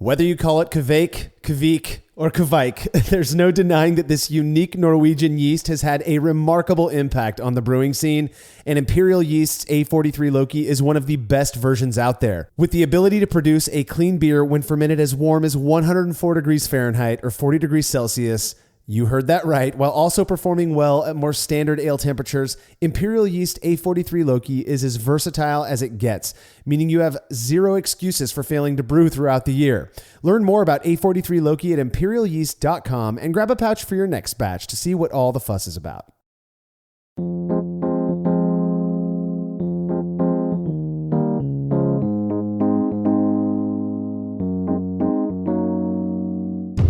Whether you call it Kveik, Kvik, or Kvike, there's no denying that this unique Norwegian yeast has had a remarkable impact on the brewing scene, and Imperial Yeast's A43 Loki is one of the best versions out there. With the ability to produce a clean beer when fermented as warm as 104 degrees Fahrenheit or 40 degrees Celsius, you heard that right, while also performing well at more standard ale temperatures, Imperial Yeast A43 Loki is as versatile as it gets, meaning you have zero excuses for failing to brew throughout the year. Learn more about A43 Loki at imperialyeast.com and grab a pouch for your next batch to see what all the fuss is about.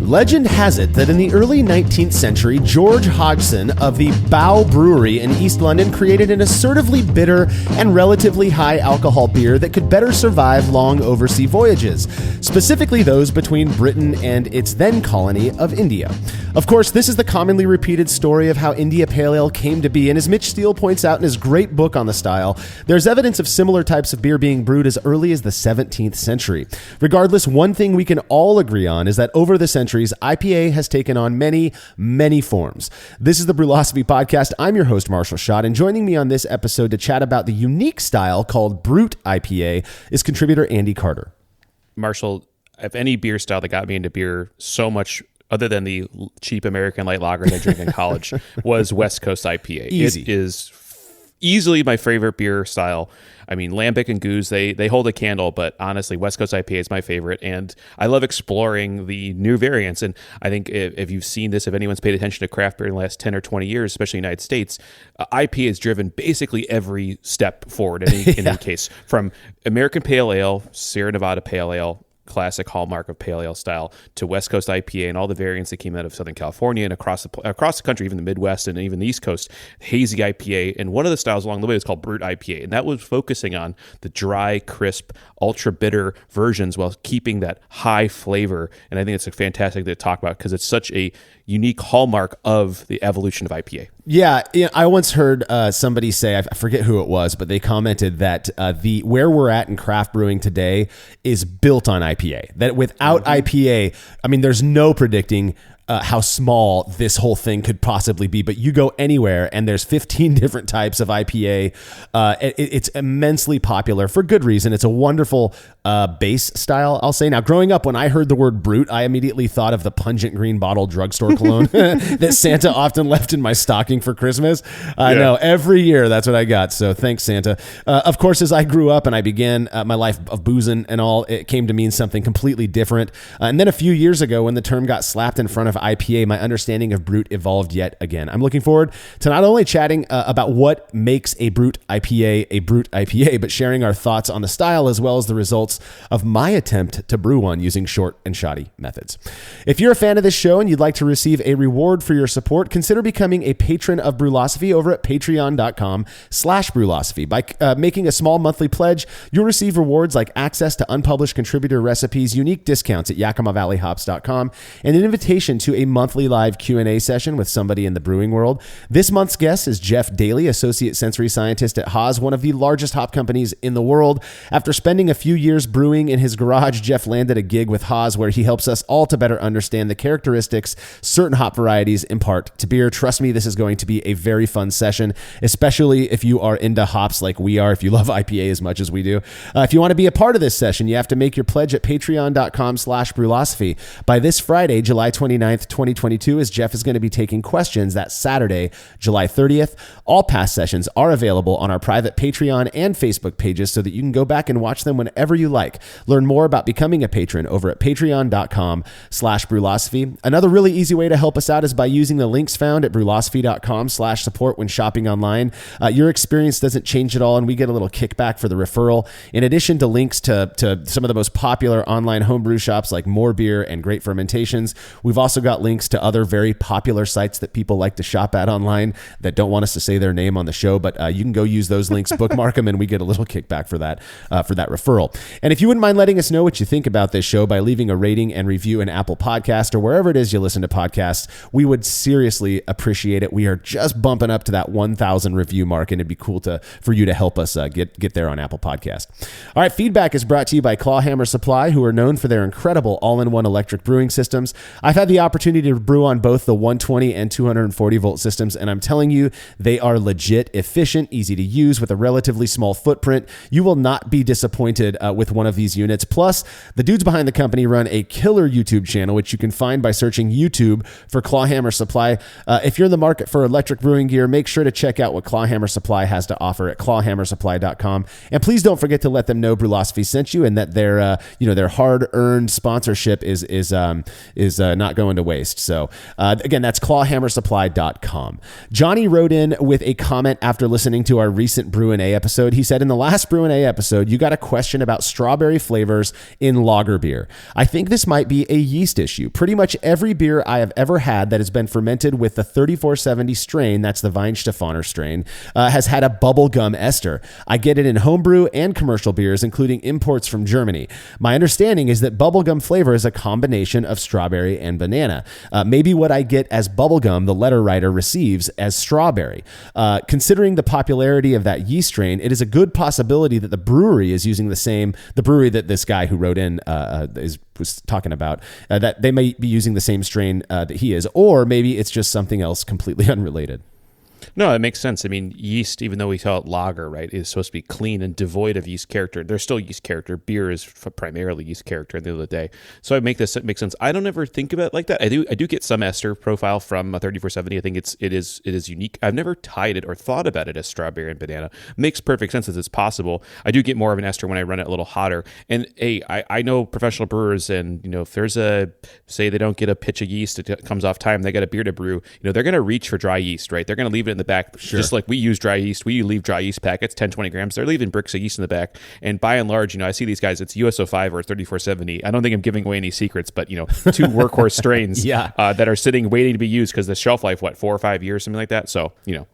Legend has it that in the early 19th century, George Hodgson of the Bow Brewery in East London created an assertively bitter and relatively high alcohol beer that could better survive long overseas voyages, specifically those between Britain and its then colony of India. Of course, this is the commonly repeated story of how India Pale Ale came to be, and as Mitch Steele points out in his great book on the style, there's evidence of similar types of beer being brewed as early as the 17th century. Regardless, one thing we can all agree on is that over the centuries, IPA has taken on many, many forms. This is the Brulosophy Podcast. I'm your host, Marshall Schott, and joining me on this episode to chat about the unique style called Brut IPA is contributor Andy Carter. Marshall, if any beer style that got me into beer so much other than the cheap American light lager that I drank in college was West Coast IPA. Easy. It is easily my favorite beer style. I mean, Lambic and Goose, they hold a candle, but honestly, West Coast IPA is my favorite, and I love exploring the new variants. And I think if you've seen this, if anyone's paid attention to craft beer in the last 10 or 20 years, especially in the United States, IPA has driven basically every step forward in any case, from American Pale Ale, Sierra Nevada Pale Ale, classic hallmark of pale ale style, to West Coast IPA and all the variants that came out of Southern California and across the country, even the Midwest and even the East Coast, hazy IPA. And one of the styles along the way was called Brut IPA, and that was focusing on the dry, crisp, ultra bitter versions while keeping that high flavor. And I think it's fantastic to talk about because it's such a unique hallmark of the evolution of IPA. Yeah, I once heard somebody say, I forget who it was, but they commented that where we're at in craft brewing today is built on IPA. That without IPA, I mean, there's no predicting how small this whole thing could possibly be, but you go anywhere and there's 15 different types of IPA. It's immensely popular for good reason. It's a wonderful base style, I'll say. Now, growing up, when I heard the word Brut, I immediately thought of the pungent green bottle drugstore cologne that Santa often left in my stocking for Christmas. I know, every year that's what I got. So thanks, Santa. Of course, as I grew up and I began my life of boozing and all, it came to mean something completely different. And then a few years ago, when the term got slapped in front of IPA, my understanding of Brut evolved yet again. I'm looking forward to not only chatting about what makes a Brut IPA, but sharing our thoughts on the style as well as the results of my attempt to brew one using short and shoddy methods. If you're a fan of this show and you'd like to receive a reward for your support, consider becoming a patron of Brulosophy over at patreon.com/Brulosophy. By making a small monthly pledge, you'll receive rewards like access to unpublished contributor recipes, unique discounts at YakimaValleyHops.com, and an invitation to a monthly live Q&A session with somebody in the brewing world. This month's guest is Jeff Daly, Associate Sensory Scientist at Haas, one of the largest hop companies in the world. After spending a few years brewing in his garage, Jeff landed a gig with Haas where he helps us all to better understand the characteristics certain hop varieties impart to beer. Trust me, this is going to be a very fun session, especially if you are into hops like we are, if you love IPA as much as we do. If you want to be a part of this session, you have to make your pledge at patreon.com/Brulosophy. By this Friday, July 29th, 2022, as Jeff is going to be taking questions that Saturday, July 30th. All past sessions are available on our private Patreon and Facebook pages so that you can go back and watch them whenever you like. Learn more about becoming a patron over at patreon.com/Brulosophy. Another really easy way to help us out is by using the links found at brulosophy.com/support when shopping online. Your experience doesn't change at all, and we get a little kickback for the referral. In addition to links to some of the most popular online homebrew shops like More Beer and Great Fermentations, we've also also got links to other very popular sites that people like to shop at online that don't want us to say their name on the show, but you can go use those links, bookmark them, and we get a little kickback for that referral. And if you wouldn't mind letting us know what you think about this show by leaving a rating and review in Apple Podcast or wherever it is you listen to podcasts, we would seriously appreciate it. We are just bumping up to that 1,000 review mark, and it'd be cool for you to help us get there on Apple Podcast. All right, feedback is brought to you by Clawhammer Supply, who are known for their incredible all-in-one electric brewing systems. I've had the opportunity to brew on both the 120 and 240 volt systems, and I'm telling you, they are legit, efficient, easy to use with a relatively small footprint. You will not be disappointed with one of these units. Plus, the dudes behind the company run a killer YouTube channel, which you can find by searching YouTube for Clawhammer Supply. If you're in the market for electric brewing gear, make sure to check out what Clawhammer Supply has to offer at clawhammersupply.com. And please don't forget to let them know Brulosophy sent you, and that their hard-earned sponsorship is not going to waste. So again, that's clawhammersupply.com. Johnny wrote in with a comment after listening to our recent Brew A episode. He said, in the last Brew A episode, you got a question about strawberry flavors in lager beer. I think this might be a yeast issue. Pretty much every beer I have ever had that has been fermented with the 3470 strain, that's the Weihenstephaner strain, has had a bubblegum ester. I get it in homebrew and commercial beers, including imports from Germany. My understanding is that bubblegum flavor is a combination of strawberry and banana. Maybe what I get as bubblegum, the letter writer receives as strawberry. Considering the popularity of that yeast strain, it is a good possibility that the brewery that this guy who wrote in was talking about, that they may be using the same strain that he is, or maybe it's just something else completely unrelated. No, it makes sense. I mean, yeast, even though we call it lager, right, is supposed to be clean and devoid of yeast character. There's still yeast character. Beer is primarily yeast character at the end of the day. So it makes sense. I don't ever think about it like that. I do get some ester profile from a 3470. I think it is unique. I've never tied it or thought about it as strawberry and banana. Makes perfect sense as it's possible. I do get more of an ester when I run it a little hotter. And hey, I know professional brewers, and if there's say they don't get a pitch of yeast, it comes off time, they got a beer to brew, they're going to reach for dry yeast, right? They're going to leave it in the back. Sure. Just like we use dry yeast, we leave dry yeast packets, 10, 20 grams. They're leaving bricks of yeast in the back. And by and large, I see these guys, it's USO5 or 3470. I don't think I'm giving away any secrets, but, two workhorse strains that are sitting waiting to be used because the shelf life, 4 or 5 years, something like that. So,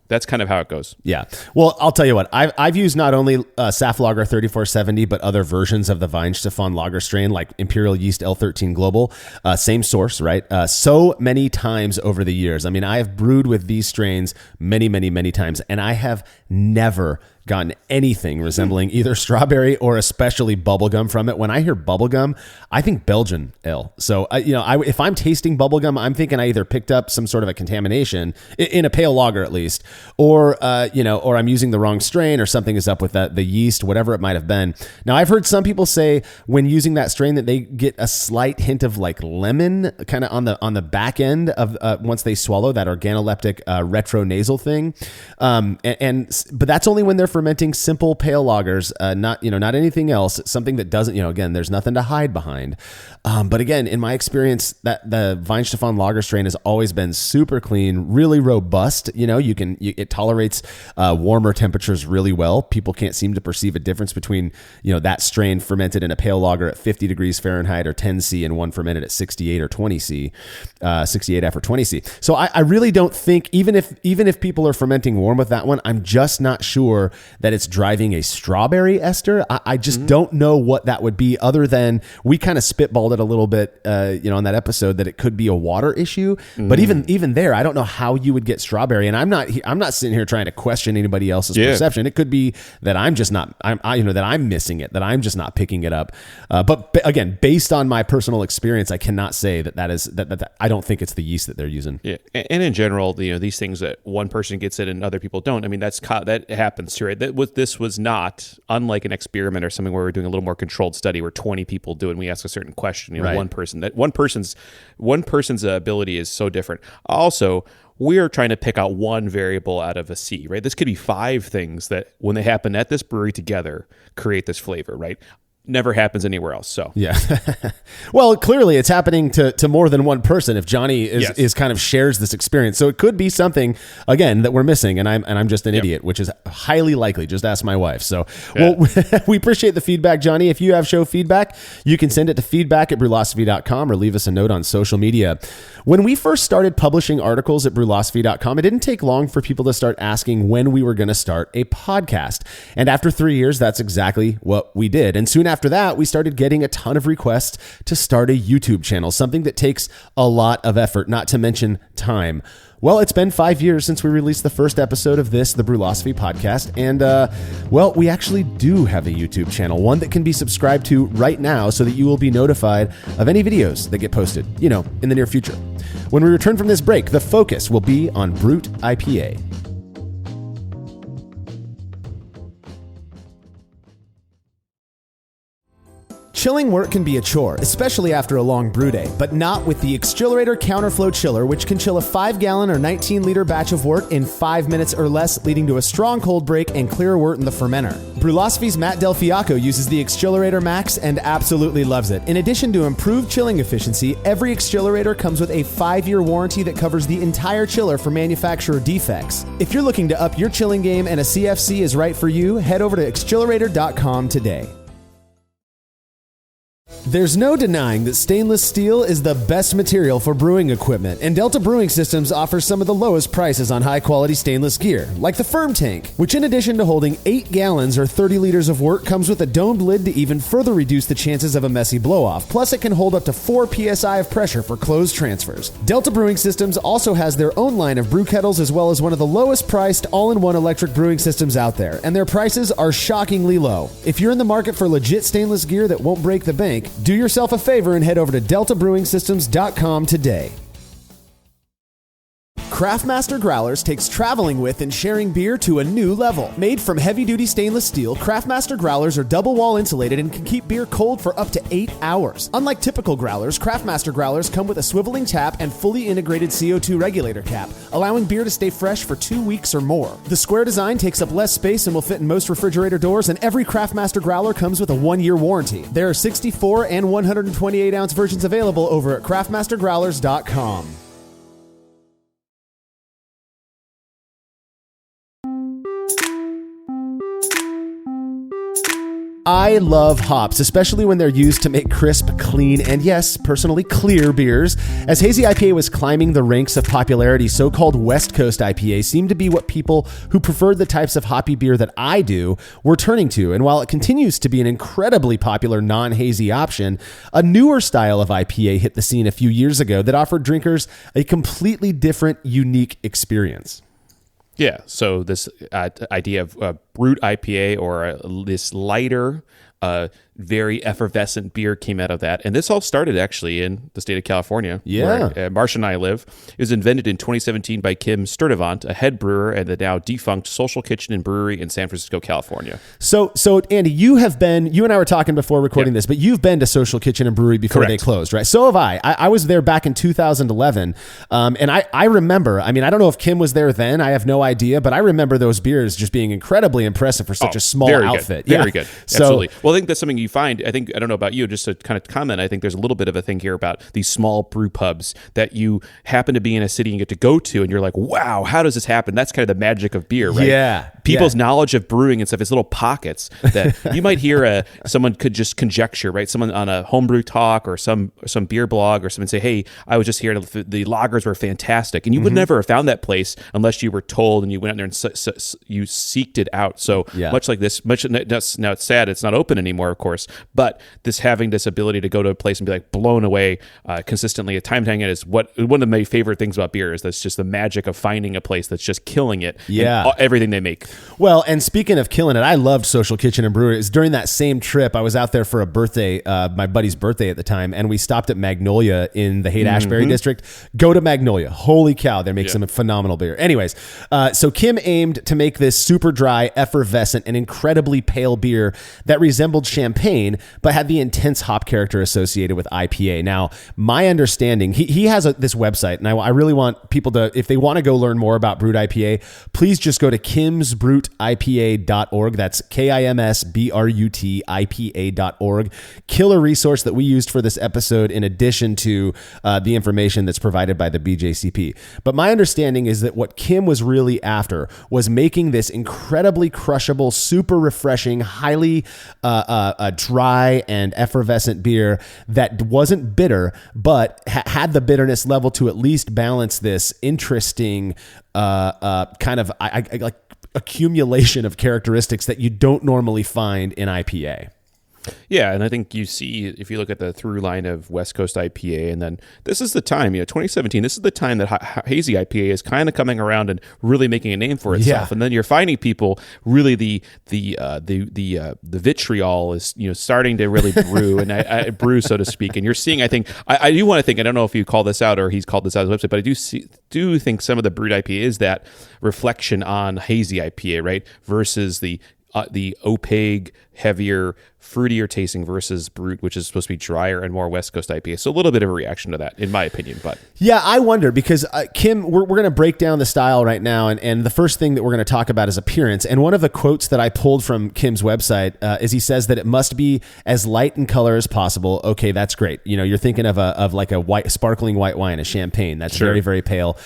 that's kind of how it goes. Yeah. Well, I'll tell you what, I've used not only Saf Lager 3470, but other versions of the Weihenstephan lager strain, like Imperial Yeast L13 Global, same source, right? So many times over the years. I mean, I have brewed with these strains many times, and I have never gotten anything resembling either strawberry or especially bubblegum from it. When I hear bubblegum, I think Belgian ale. So, if I'm tasting bubblegum, I'm thinking I either picked up some sort of a contamination in a pale lager at least, or I'm using the wrong strain, or something is up with the yeast, whatever it might have been. Now, I've heard some people say when using that strain that they get a slight hint of like lemon kind of on the back end of once they swallow that organoleptic retronasal thing. But that's only when they're fermenting simple pale lagers, not anything else. Something that doesn't, again, there's nothing to hide behind. But again, in my experience, that the Weihenstephan lager strain has always been super clean, really robust. It tolerates warmer temperatures really well. People can't seem to perceive a difference between that strain fermented in a pale lager at 50 degrees Fahrenheit or 10 C and one fermented at 68 or 20 C, 68F or 20 C. So I really don't think, even if people are fermenting warm with that one, I'm just not sure that it's driving a strawberry ester. I just don't know what that would be, other than we kind of spitballed it a little bit, on that episode, that it could be a water issue. But even there, I don't know how you would get strawberry. And I'm not sitting here trying to question anybody else's perception. It could be that I'm just not, that I'm missing it, that I'm just not picking it up. But again, based on my personal experience, I cannot say that I don't think it's the yeast that they're using. Yeah, and in general, these things that one person gets it and other people don't. I mean, that happens too, right? This was not unlike an experiment or something where we're doing a little more controlled study where 20 people do it and we ask a certain question. Right. One person's ability is so different. Also, we are trying to pick out one variable out of a sea, right? This could be 5 things that, when they happen at this brewery together, create this flavor, right? never happens anywhere else. So yeah. Well, clearly it's happening to more than one person if Johnny is kind of shares this experience. So it could be something, again, that we're missing, and I'm just an idiot, which is highly likely. Just ask my wife. So well, we appreciate the feedback, Johnny. If you have show feedback, you can send it to feedback@brewlosophy.com or leave us a note on social media. When we first started publishing articles at brewlosophy.com, it didn't take long for people to start asking when we were going to start a podcast. And after 3 years, that's exactly what we did. And soon after that, we started getting a ton of requests to start a YouTube channel, something that takes a lot of effort, not to mention time. Well, it's been 5 years since we released the first episode of this, the Brewlosophy podcast. And, well, we actually do have a YouTube channel, one that can be subscribed to right now so that you will be notified of any videos that get posted, in the near future. When we return from this break, the focus will be on Brut IPA. Chilling work can be a chore, especially after a long brew day, but not with the Xchillerator Counterflow Chiller, which can chill a 5-gallon or 19-liter batch of wort in 5 minutes or less, leading to a strong cold break and clear wort in the fermenter. Brewlosophy's Matt Del Fiacco uses the Xchillerator Max and absolutely loves it. In addition to improved chilling efficiency, every Xchillerator comes with a 5-year warranty that covers the entire chiller for manufacturer defects. If you're looking to up your chilling game and a CFC is right for you, head over to Xchillerator.com today. There's no denying that stainless steel is the best material for brewing equipment, and Delta Brewing Systems offers some of the lowest prices on high-quality stainless gear, like the Firm Tank, which in addition to holding 8 gallons or 30 liters of wort, comes with a domed lid to even further reduce the chances of a messy blow-off. Plus, it can hold up to 4 psi of pressure for closed transfers. Delta Brewing Systems also has their own line of brew kettles, as well as one of the lowest-priced all-in-one electric brewing systems out there, and their prices are shockingly low. If you're in the market for legit stainless gear that won't break the bank, do yourself a favor and head over to deltabrewingsystems.com today. Craftmaster Growlers takes traveling with and sharing beer to a new level. Made from heavy-duty stainless steel, Craftmaster Growlers are double-wall insulated and can keep beer cold for up to 8 hours. Unlike typical growlers, Craftmaster Growlers come with a swiveling tap and fully integrated CO2 regulator cap, allowing beer to stay fresh for 2 weeks or more. The square design takes up less space and will fit in most refrigerator doors, and every Craftmaster Growler comes with a 1-year warranty. There are 64 and 128-ounce versions available over at craftmastergrowlers.com. I love hops, especially when they're used to make crisp, clean, and yes, personally clear beers. As Hazy IPA was climbing the ranks of popularity, so-called West Coast IPA seemed to be what people who preferred the types of hoppy beer that I do were turning to. And while it continues to be an incredibly popular non-hazy option, a newer style of IPA hit the scene a few years ago that offered drinkers a completely different, unique experience. Yeah, so this idea of Brut IPA or this lighter, very effervescent beer came out of that. And this all started actually in the state of California, where Marsh and I live. It was invented in 2017 by Kim Sturtevant, a head brewer at the now defunct Social Kitchen and Brewery in San Francisco, California. So Andy, you and I were talking before recording this, but you've been to Social Kitchen and Brewery before they closed, right? So have I. I was there back in 2011. And I remember, I don't know if Kim was there then, I have no idea, but I remember those beers just being incredibly impressive for such a small outfit. Very good. Absolutely. Well, I think that's something you find, I don't know about you, just to kind of comment, I think there's a little bit of a thing here about these small brew pubs that you happen to be in a city and get to go to, and you're like, wow, how does this happen? That's kind of the magic of beer, right? Yeah. People's knowledge of brewing and stuff is little pockets that you might hear someone could just conjecture, right? Someone on a homebrew talk or some beer blog or someone say, hey, I was just here, the lagers were fantastic. And you would never have found that place unless you were told and you went out there and you seeked it out. So much like this, now it's sad, it's not open anymore, of course, but having this ability to go to a place and be like blown away consistently at time hang it is one of my favorite things about beer. Is that's just the magic of finding a place that's just killing it in everything they make. Well, and speaking of killing it, I loved Social Kitchen and Brewery. During that same trip, I was out there for a birthday, my buddy's birthday at the time, and we stopped at Magnolia in the Haight-Ashbury district. Go to Magnolia. Holy cow, they make some phenomenal beer. Anyways, so Kim aimed to make this super dry, effervescent, and incredibly pale beer that resembled champagne, but had the intense hop character associated with IPA. Now, my understanding, he has this website, and I really want people to, if they want to go learn more about Brut IPA, please just go to kimsbrew.com kimsbrutipa.org. That's KIMSBRUTIPA.org. Killer resource that we used for this episode in addition to the information that's provided by the BJCP. But my understanding is that what Kim was really after was making this incredibly crushable, super refreshing, highly dry and effervescent beer that wasn't bitter, but had the bitterness level to at least balance this interesting kind of like accumulation of characteristics that you don't normally find in IPA. Yeah, and I think you see, if you look at the through line of West Coast IPA, and then this is the time, 2017, this is the time that hazy IPA is kind of coming around and really making a name for itself. Yeah. And then you're finding people really the vitriol is starting to really brew and brew, so to speak. And you're seeing, I think, I do want to think, I don't know if you call this out or he's called this out on his website, but I do think some of the Brut IPA is that reflection on hazy IPA, right, versus the opaque, heavier, fruitier tasting versus Brut, which is supposed to be drier and more West Coast IPA. So a little bit of a reaction to that, in my opinion. But yeah, I wonder because Kim, we're going to break down the style right now, and the first thing that we're going to talk about is appearance. And one of the quotes that I pulled from Kim's website is he says that it must be as light in color as possible. Okay, that's great. You're thinking of like a white, sparkling white wine, a champagne. That's very, very pale.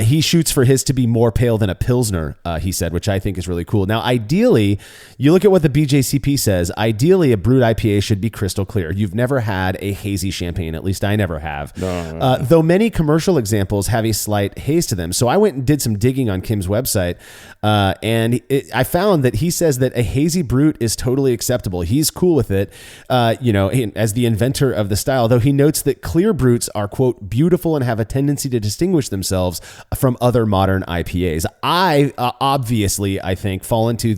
He shoots for his to be more pale than a Pilsner, he said, which I think is really cool. Now, ideally, you look at what the BJCP says. Ideally, a Brut IPA should be crystal clear. You've never had a hazy champagne, at least I never have. No. Though many commercial examples have a slight haze to them. So I went and did some digging on Kim's website, and I found that he says that a hazy Brut is totally acceptable. He's cool with it, as the inventor of the style, though he notes that clear Bruts are, quote, beautiful and have a tendency to distinguish themselves from other modern IPAs. I obviously, I think, fall into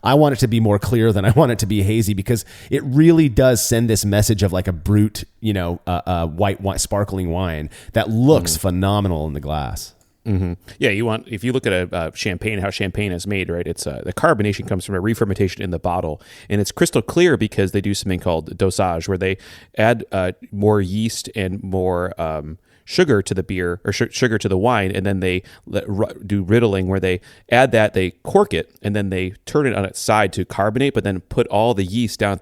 I want it to be more clear than I want it to be hazy, because it really does send this message of like a Brut, white wine, sparkling wine that looks phenomenal in the glass. Mm-hmm. Yeah, if you look at a champagne, how champagne is made, right? It's the carbonation comes from a re-fermentation in the bottle, and it's crystal clear because they do something called dosage, where they add more yeast and more sugar to the beer or sugar to the wine, and then they do riddling where they add that, they cork it, and then they turn it on its side to carbonate, but then put all the yeast down at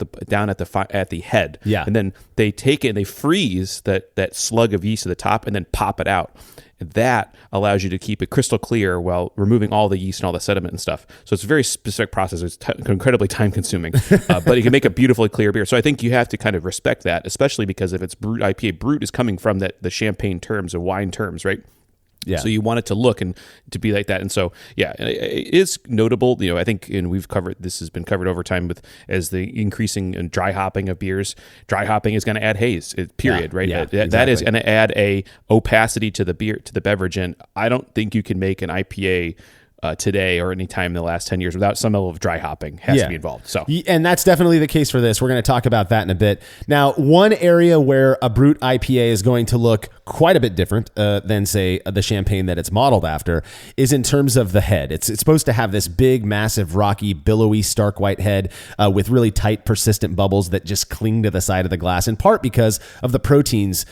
the head. Yeah. And then they take it and they freeze that slug of yeast at the top and then pop it out. That allows you to keep it crystal clear while removing all the yeast and all the sediment and stuff. So it's a very specific process. It's incredibly time consuming, but you can make a beautifully clear beer. So I think you have to kind of respect that, especially because if it's Brut IPA, Brut is coming from the champagne terms or wine terms, right? Yeah. So you want it to look and to be like that. And so, yeah, it is notable. I think, and this has been covered over time as the increasing and dry hopping of beers. Dry hopping is going to add haze, period, right? Yeah, exactly. That is going to add a opacity to the beer, to the beverage. And I don't think you can make an IPA today or any time in the last 10 years without some level of dry hopping has to be involved. So, and that's definitely the case for this. We're going to talk about that in a bit. Now, one area where a Brut IPA is going to look quite a bit different than, say, the champagne that it's modeled after is in terms of the head. It's supposed to have this big, massive, rocky, billowy, stark white head with really tight, persistent bubbles that just cling to the side of the glass, in part because of the proteins,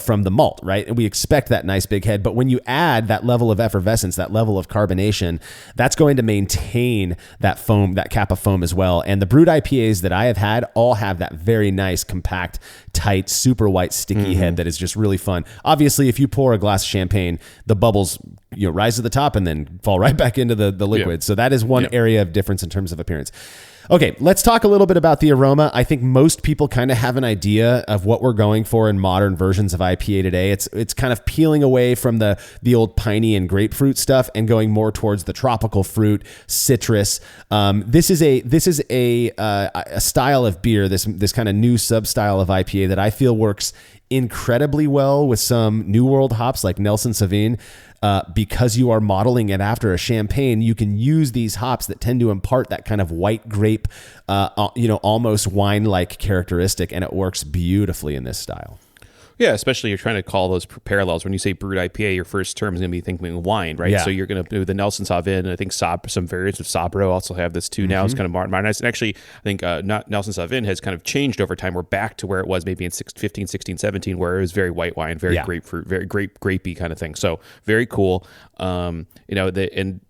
from the malt, right? And we expect that nice big head, but when you add that level of effervescence, that level of carbonation, that's going to maintain that foam, that cap of foam as well. And the Brut IPAs that I have had all have that very nice, compact, tight, super white, sticky head that is just really fun. Obviously, if you pour a glass of champagne, the bubbles rise to the top and then fall right back into the liquid. Yeah. So that is one area of difference in terms of appearance. Okay, let's talk a little bit about the aroma. I think most people kind of have an idea of what we're going for in modern versions of IPA today. It's kind of peeling away from the old piney and grapefruit stuff and going more towards the tropical fruit, citrus. This is a style of beer, this kind of new sub-style of IPA that I feel works incredibly well with some New World hops like Nelson Sauvin. Because you are modeling it after a champagne, you can use these hops that tend to impart that kind of white grape, almost wine-like characteristic, and it works beautifully in this style. Yeah, especially you're trying to call those parallels. When you say Brut IPA, your first term is going to be thinking wine, right? Yeah. So you're going to do the Nelson Sauvin, and I think some variants of Sabro also have this too now. It's kind of modernized. And actually, I think Nelson Sauvin has kind of changed over time. We're back to where it was maybe in 15, 16, 17, where it was very white wine, very grapefruit, very grapey kind of thing. So very cool. And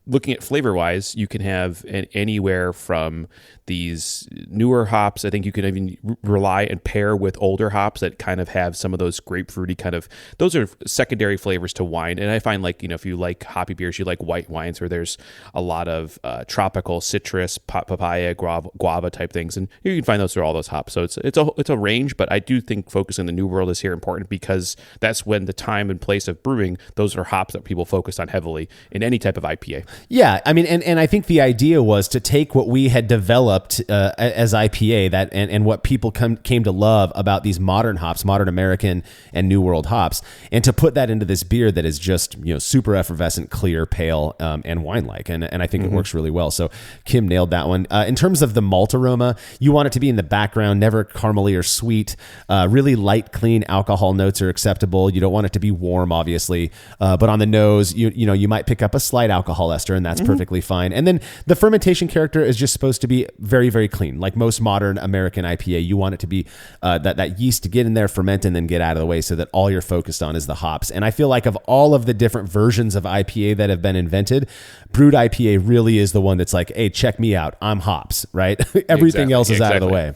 looking at flavor wise, you can have anywhere from these newer hops. I think you can even rely and pair with older hops that kind of have some of those grapefruity kind of, those are secondary flavors to wine. And I find like, if you like hoppy beers, you like white wines where there's a lot of tropical citrus, papaya, guava type things. And you can find those through all those hops. So it's a range, but I do think focusing on the New World is here important because that's when the time and place of brewing, those are hops that people focus on heavily in any type of IPA. Yeah, I mean, and I think the idea was to take what we had developed as IPA, that and what people came to love about these modern hops, modern American and New World hops, and to put that into this beer that is just super effervescent, clear, pale, and wine-like, and I think it works really well. So Kim nailed that one. In terms of the malt aroma, you want it to be in the background, never caramely or sweet. Really light, clean alcohol notes are acceptable. You don't want it to be warm, obviously, but on the nose, you might pick up a slight alcohol ester, and that's perfectly fine. And then the fermentation character is just supposed to be very, very clean. Like most modern American IPA, you want it to be that yeast to get in there, ferment, and then get out of the way so that all you're focused on is the hops. And I feel like of all of the different versions of IPA that have been invented, Brut IPA really is the one that's like, hey, check me out. I'm hops, right? Everything else is out of the way.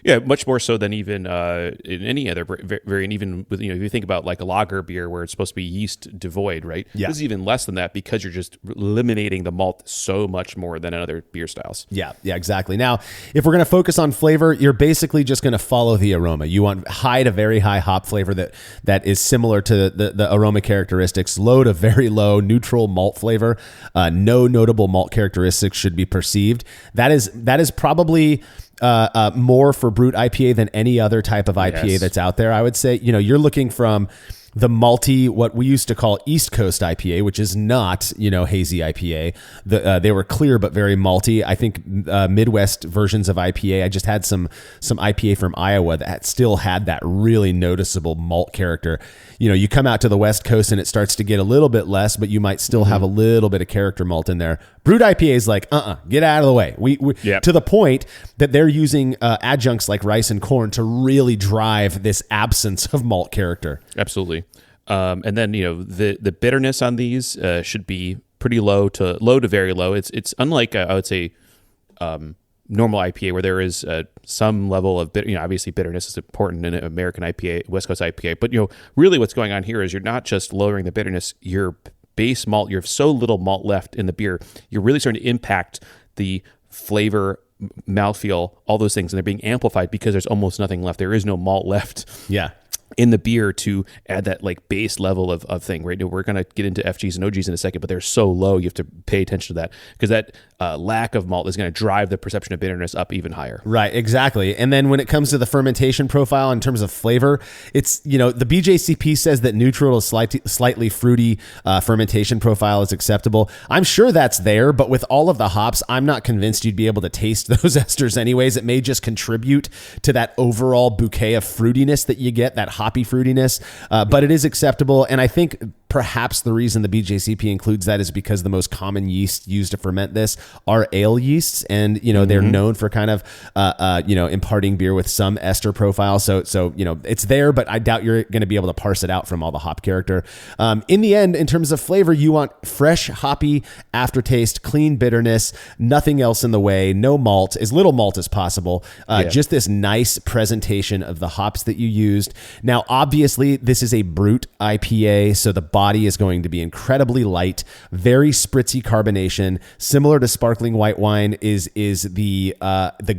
Yeah, much more so than even in any other variant. Even with if you think about like a lager beer where it's supposed to be yeast devoid, right? Yeah. This is even less than that because you're just eliminating the malt so much more than in other beer styles. Yeah, exactly. Now, if we're going to focus on flavor, you're basically just going to follow the aroma. You want high to very high hop flavor that is similar to the aroma characteristics. Low to very low neutral malt flavor. No notable malt characteristics should be perceived. That is probably more for Brut IPA than any other type of IPA that's out there. I would say, you're looking from the malty, what we used to call East Coast IPA, which is not, hazy IPA. They were clear but very malty. I think Midwest versions of IPA. I just had some IPA from Iowa that still had that really noticeable malt character. You come out to the West Coast and it starts to get a little bit less, but you might still have a little bit of character malt in there. Brut IPA is like, get out of the way. We to the point that they're using adjuncts like rice and corn to really drive this absence of malt character. Absolutely. And then the bitterness on these should be pretty low to very low. It's unlike I would say normal IPA where there is some level of obviously bitterness is important in an American IPA, West Coast IPA, but really what's going on here is you're not just lowering the bitterness, your base malt, you have so little malt left in the beer, you're really starting to impact the flavor, mouthfeel, all those things, and they're being amplified because there's almost nothing left. There is no malt left. Yeah. In the beer to add that like base level of thing, right? We're going to get into FGs and OGs in a second, but they're so low, you have to pay attention to that because that lack of malt is going to drive the perception of bitterness up even higher. Right, exactly. And then when it comes to the fermentation profile in terms of flavor, it's, the BJCP says that neutral to slightly fruity fermentation profile is acceptable. I'm sure that's there, but with all of the hops, I'm not convinced you'd be able to taste those esters anyways. It may just contribute to that overall bouquet of fruitiness that you get, that hoppy fruitiness, but it is acceptable. And I think perhaps the reason the BJCP includes that is because the most common yeast used to ferment this are ale yeasts, and they're known for kind of imparting beer with some ester profile. So it's there, but I doubt you're going to be able to parse it out from all the hop character. In the end, in terms of flavor, you want fresh hoppy aftertaste, clean bitterness, nothing else in the way, no malt, as little malt as possible. Just this nice presentation of the hops that you used. Now, obviously, this is a Brut IPA, so the body is going to be incredibly light, very spritzy carbonation, similar to sparkling white wine is the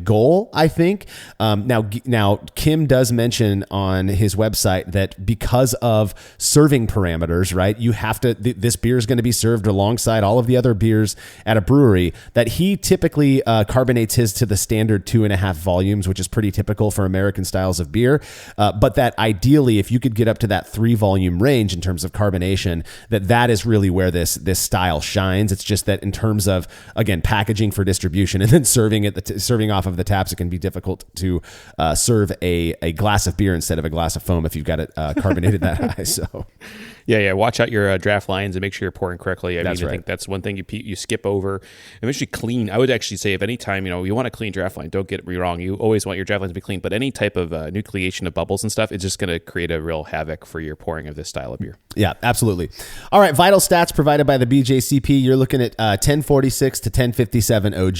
goal, I think. Now Kim does mention on his website that because of serving parameters, right, you have to this beer is going to be served alongside all of the other beers at a brewery, that he typically carbonates his to the standard 2.5 volumes, which is pretty typical for American styles of beer, but that ideally, if you could get up to that 3 volume range in terms of carbonation, that is really where this style shines. It's just that in terms of, again, packaging for distribution and then serving off of the taps, it can be difficult to serve a glass of beer instead of a glass of foam if you've got it carbonated that high. So Yeah. Watch out your draft lines and make sure you're pouring correctly. I think that's one thing you skip over. And actually clean. I would actually say if any time, you want a clean draft line, don't get me wrong. You always want your draft lines to be clean, but any type of nucleation of bubbles and stuff, it's just going to create a real havoc for your pouring of this style of beer. Yeah, absolutely. Absolutely. All right. Vital stats provided by the BJCP. You're looking at 1046 to 1057 OG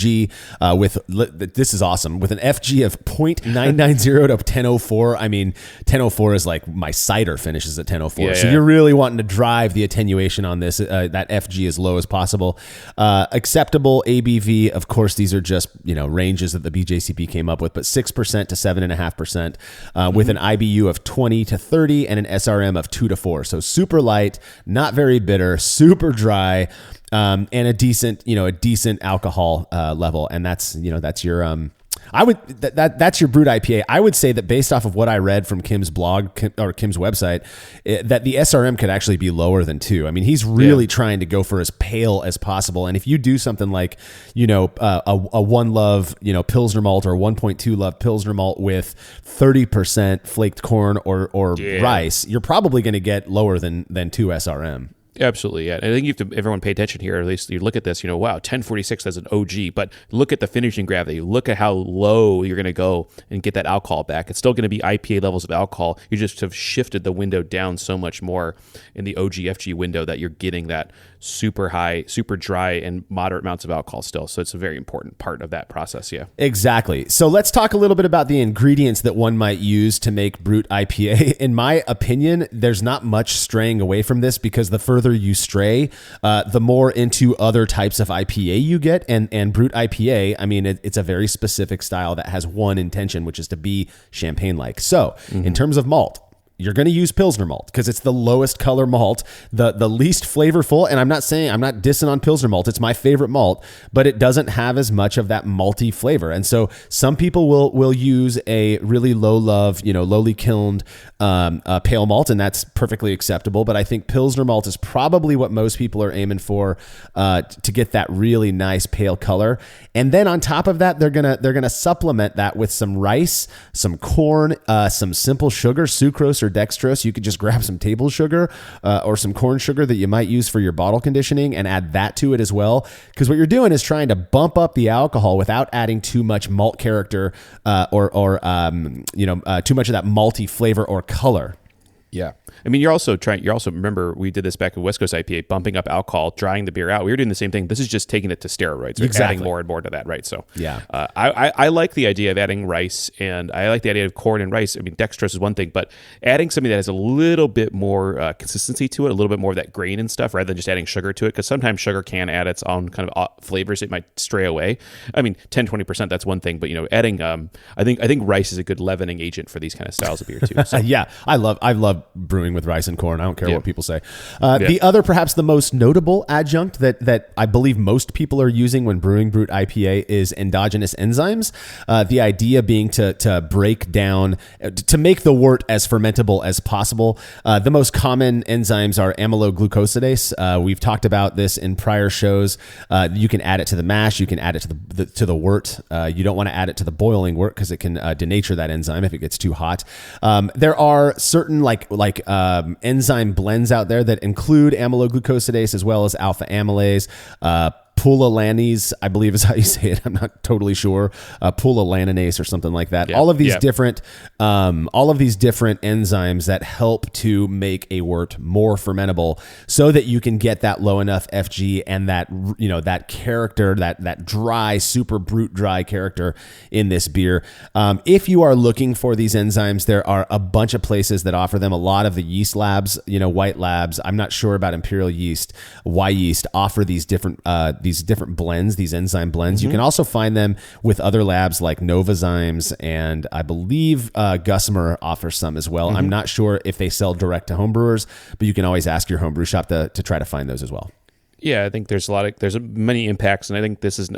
this is awesome, with an FG of 0.990 to 1004. I mean, 1004 is like my cider finishes at 1004. Yeah, so yeah. you're really wanting to drive the attenuation on this, that FG as low as possible. Acceptable ABV. Of course, these are just, ranges that the BJCP came up with, but 6% to 7.5%, with an IBU of 20 to 30 and an SRM of 2 to 4. So super light, not very bitter, super dry, and a decent alcohol level. And that's your that's your Brut IPA. I would say that based off of what I read from Kim's blog or Kim's website, that the SRM could actually be lower than 2. I mean, he's really trying to go for as pale as possible. And if you do something like, a 1 Love, Pilsner malt, or 1.2 Love Pilsner malt with 30% flaked corn or rice, you're probably going to get lower than 2 SRM. Absolutely, yeah. And I think you have to, everyone pay attention here. At least you look at this, wow, 1046 as an OG, but look at the finishing gravity. Look at how low you're going to go and get that alcohol back. It's still going to be IPA levels of alcohol. You just have shifted the window down so much more in the OG FG window that you're getting that super high, super dry, and moderate amounts of alcohol still. So it's a very important part of that process, yeah. Exactly. So let's talk a little bit about the ingredients that one might use to make Brut IPA. In my opinion, there's not much straying away from this, because the further you stray, the more into other types of IPA you get. And Brut IPA, I mean, it's a very specific style that has one intention, which is to be champagne-like. So in terms of malt, you're going to use Pilsner malt because it's the lowest color malt, the least flavorful. And I'm not dissing on Pilsner malt. It's my favorite malt, but it doesn't have as much of that malty flavor. And so some people will use a really lowly kilned pale malt, and that's perfectly acceptable. But I think Pilsner malt is probably what most people are aiming for to get that really nice pale color. And then on top of that, they're gonna supplement that with some rice, some corn, some simple sugar, sucrose or dextrose. You could just grab some table sugar or some corn sugar that you might use for your bottle conditioning and add that to it as well. Because what you're doing is trying to bump up the alcohol without adding too much malt character or too much of that malty flavor or color. Yeah. I mean, you're also remember, we did this back at West Coast IPA, bumping up alcohol, drying the beer out. We were doing the same thing. This is just taking it to steroids. We're Exactly. adding more and more to that, right? So yeah, I like the idea of adding rice, and I like the idea of corn and rice. I mean, dextrose is one thing, but adding something that has a little bit more consistency to it, a little bit more of that grain and stuff, rather than just adding sugar to it, because sometimes sugar can add its own kind of flavors. It might stray away. I mean, 10-20%, that's one thing, but adding, I think rice is a good leavening agent for these kind of styles of beer too. So. Yeah, I love brewing with rice and corn. I don't care what people say. The other, perhaps the most notable adjunct that I believe most people are using when brewing Brut IPA is endogenous enzymes. The idea being to break down, to make the wort as fermentable as possible. The most common enzymes are amyloglucosidase. We've talked about this in prior shows. You can add it to the mash. You can add it to the wort. You don't want to add it to the boiling wort because it can denature that enzyme if it gets too hot. There are certain enzyme blends out there that include amyloglucosidase as well as alpha amylase. Pulilanase, I believe is how you say it. I'm not totally sure. Pulilanase or something like that. Yeah. All of these different enzymes that help to make a wort more fermentable, so that you can get that low enough FG and that that character, that dry, super brute dry character in this beer. If you are looking for these enzymes, there are a bunch of places that offer them. A lot of the yeast labs, White Labs. I'm not sure about Imperial Yeast, Y Yeast offer these different blends, these enzyme blends. You can also find them with other labs like Novozymes, and I believe Gusmer offers some as well. I'm not sure if they sell direct to homebrewers, but you can always ask your homebrew shop to try to find those as well. Yeah, I think there's many impacts, and I think this is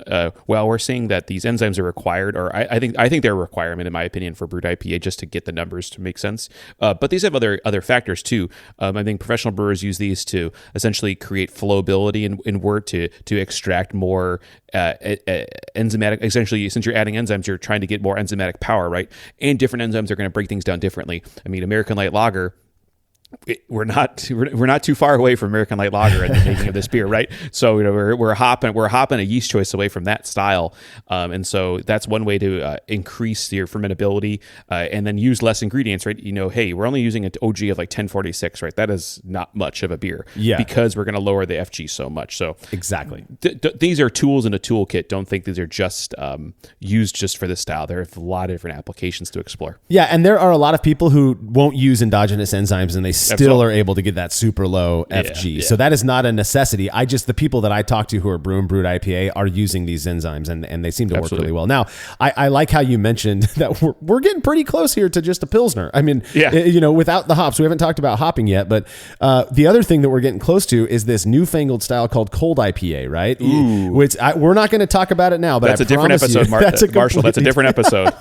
while we're seeing that these enzymes are required, or I think they're a requirement in my opinion for Brut IPA just to get the numbers to make sense. But these have other factors too. I think professional brewers use these to essentially create flowability in wort, to extract more enzymatic. Essentially, since you're adding enzymes, you're trying to get more enzymatic power, right? And different enzymes are going to break things down differently. I mean, American Light Lager, we're not too far away from American Light Lager in the making of this beer, right? So we're hopping a yeast choice away from that style, and so that's one way to increase your fermentability, and then use less ingredients, right? Hey, we're only using an OG of like 1046, right? That is not much of a beer, because we're going to lower the FG so much. So exactly, these are tools in a toolkit. Don't think these are just used just for this style. There are a lot of different applications to explore. Yeah, and there are a lot of people who won't use endogenous enzymes, and they still are able to get that super low FG. So that is not a necessity. The people that I talk to who are brewing Brut IPA are using these enzymes, and they seem to work really well. Now, I like how you mentioned that we're getting pretty close here to just a Pilsner. I mean, without the hops. We haven't talked about hopping yet, but the other thing that we're getting close to is this newfangled style called cold IPA, right? Ooh. Which we're not going to talk about it now, but that's a different episode, Marshall. That's a different episode.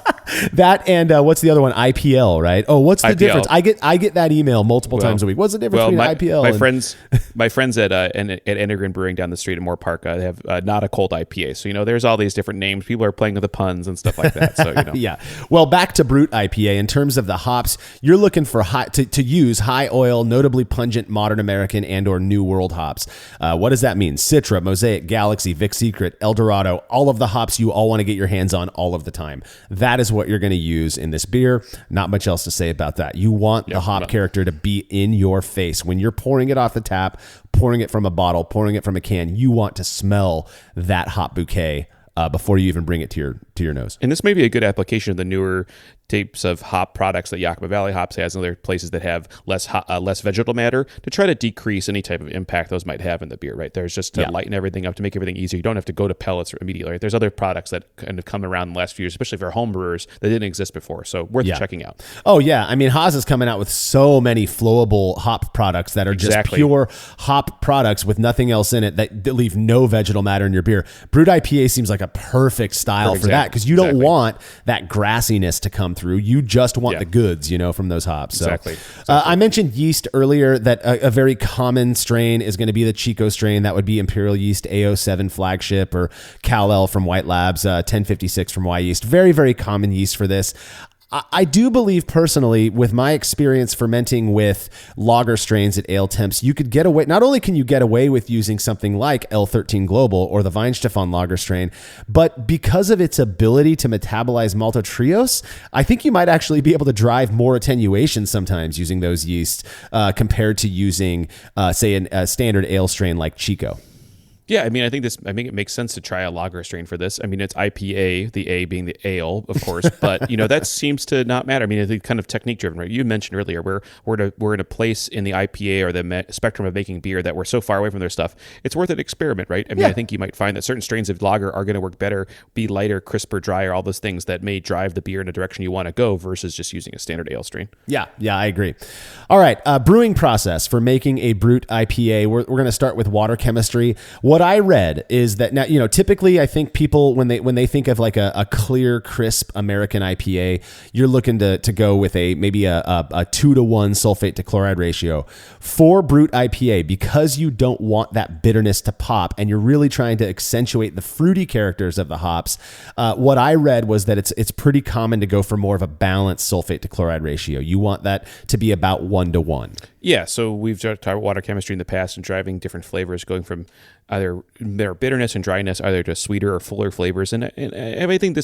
That and what's the other one? IPL, right? Oh, what's the IPL. difference? I get that email multiple times a week. What's the difference between IPL? My friends at Enegren Brewing down the street in Moore Park, they have not a cold IPA. So there's all these different names. People are playing with the puns and stuff like that. So yeah. Well, back to Brut IPA. In terms of the hops, you're looking for to use high oil, notably pungent modern American and/or New World hops. What does that mean? Citra, Mosaic, Galaxy, Vic Secret, Eldorado. All of the hops you all want to get your hands on all of the time. That is what you're going to use in this beer. Not much else to say about that. You want the hop character to be in your face. When you're pouring it off the tap, pouring it from a bottle, pouring it from a can, you want to smell that hop bouquet before you even bring it to your nose. And this may be a good application of the newer types of hop products that Yakima Valley Hops has, and other places that have less vegetal matter, to try to decrease any type of impact those might have in the beer, right? There's just to lighten everything up, to make everything easier. You don't have to go to pellets immediately, right? There's other products that kind of come around in the last few years, especially for home brewers, that didn't exist before. So worth checking out. Oh, yeah. I mean, Haas is coming out with so many flowable hop products that are just pure hop products with nothing else in it that leave no vegetal matter in your beer. Brut IPA seems like a perfect style for that, because you don't want that grassiness to come through. You just want the goods, from those hops. So, exactly. I mentioned yeast earlier, that a very common strain is going to be the Chico strain. That would be Imperial Yeast AO7 flagship, or Kal-El from White Labs, 1056 from Y Yeast. Very, very common yeast for this. I do believe personally, with my experience fermenting with lager strains at ale temps, you could get away. Not only can you get away with using something like L13 Global or the Weihenstephan lager strain, but because of its ability to metabolize maltotriose, I think you might actually be able to drive more attenuation sometimes using those yeasts compared to using, say, a standard ale strain like Chico. Yeah, I mean, I think it makes sense to try a lager strain for this. I mean, it's IPA, the A being the ale, of course, but that seems to not matter. I mean, it's kind of technique driven, right? You mentioned earlier we're in a place in the IPA or the spectrum of making beer that we're so far away from their stuff. It's worth an experiment, right? I mean, I think you might find that certain strains of lager are going to work better, be lighter, crisper, drier, all those things that may drive the beer in a direction you want to go versus just using a standard ale strain. Yeah, I agree. All right, brewing process for making a Brut IPA. We're going to start with water chemistry. What I read is that now, typically I think people, when they think of like a clear, crisp American IPA, you're looking to go with maybe a 2-to-1 sulfate to chloride ratio. For Brut IPA, because you don't want that bitterness to pop and you're really trying to accentuate the fruity characters of the hops, what I read was that it's pretty common to go for more of a balanced sulfate to chloride ratio. You want that to be about 1-to-1. Yeah, so we've talked about water chemistry in the past and driving different flavors, going from either their bitterness and dryness, either to sweeter or fuller flavors. And I think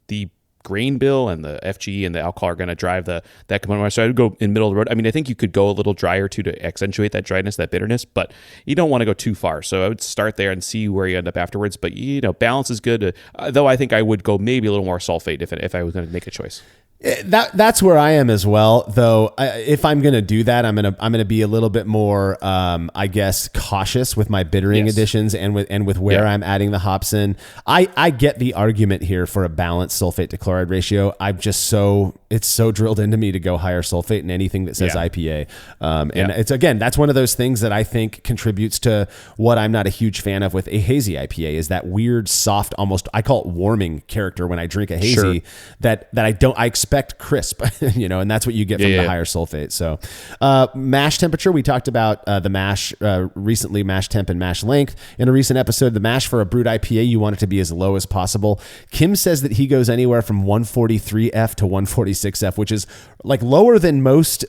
the grain bill and the FG and the alcohol are going to drive that component. So I would go in middle of the road. I mean, I think you could go a little drier too to accentuate that dryness, that bitterness, but you don't want to go too far. So I would start there and see where you end up afterwards. But balance is good. Though I think I would go maybe a little more sulfate if I was going to make a choice. That's where I am as well, though. If I'm going to do that, I'm going to be a little bit more, I guess, cautious with my bittering additions and with where I'm adding the hops in. I get the argument here for a balanced sulfate to chloride ratio. It's so drilled into me to go higher sulfate in anything that says IPA. It's, again, that's one of those things that I think contributes to what I'm not a huge fan of with a hazy IPA, is that weird, soft, almost, I call it warming character when I drink a hazy that I expect expect crisp, and that's what you get from the higher sulfate. So mash temperature, we talked about the mash recently, mash temp and mash length. In a recent episode, the mash for a Brut IPA, you want it to be as low as possible. Kim says that he goes anywhere from 143F to 146F, which is like lower than most,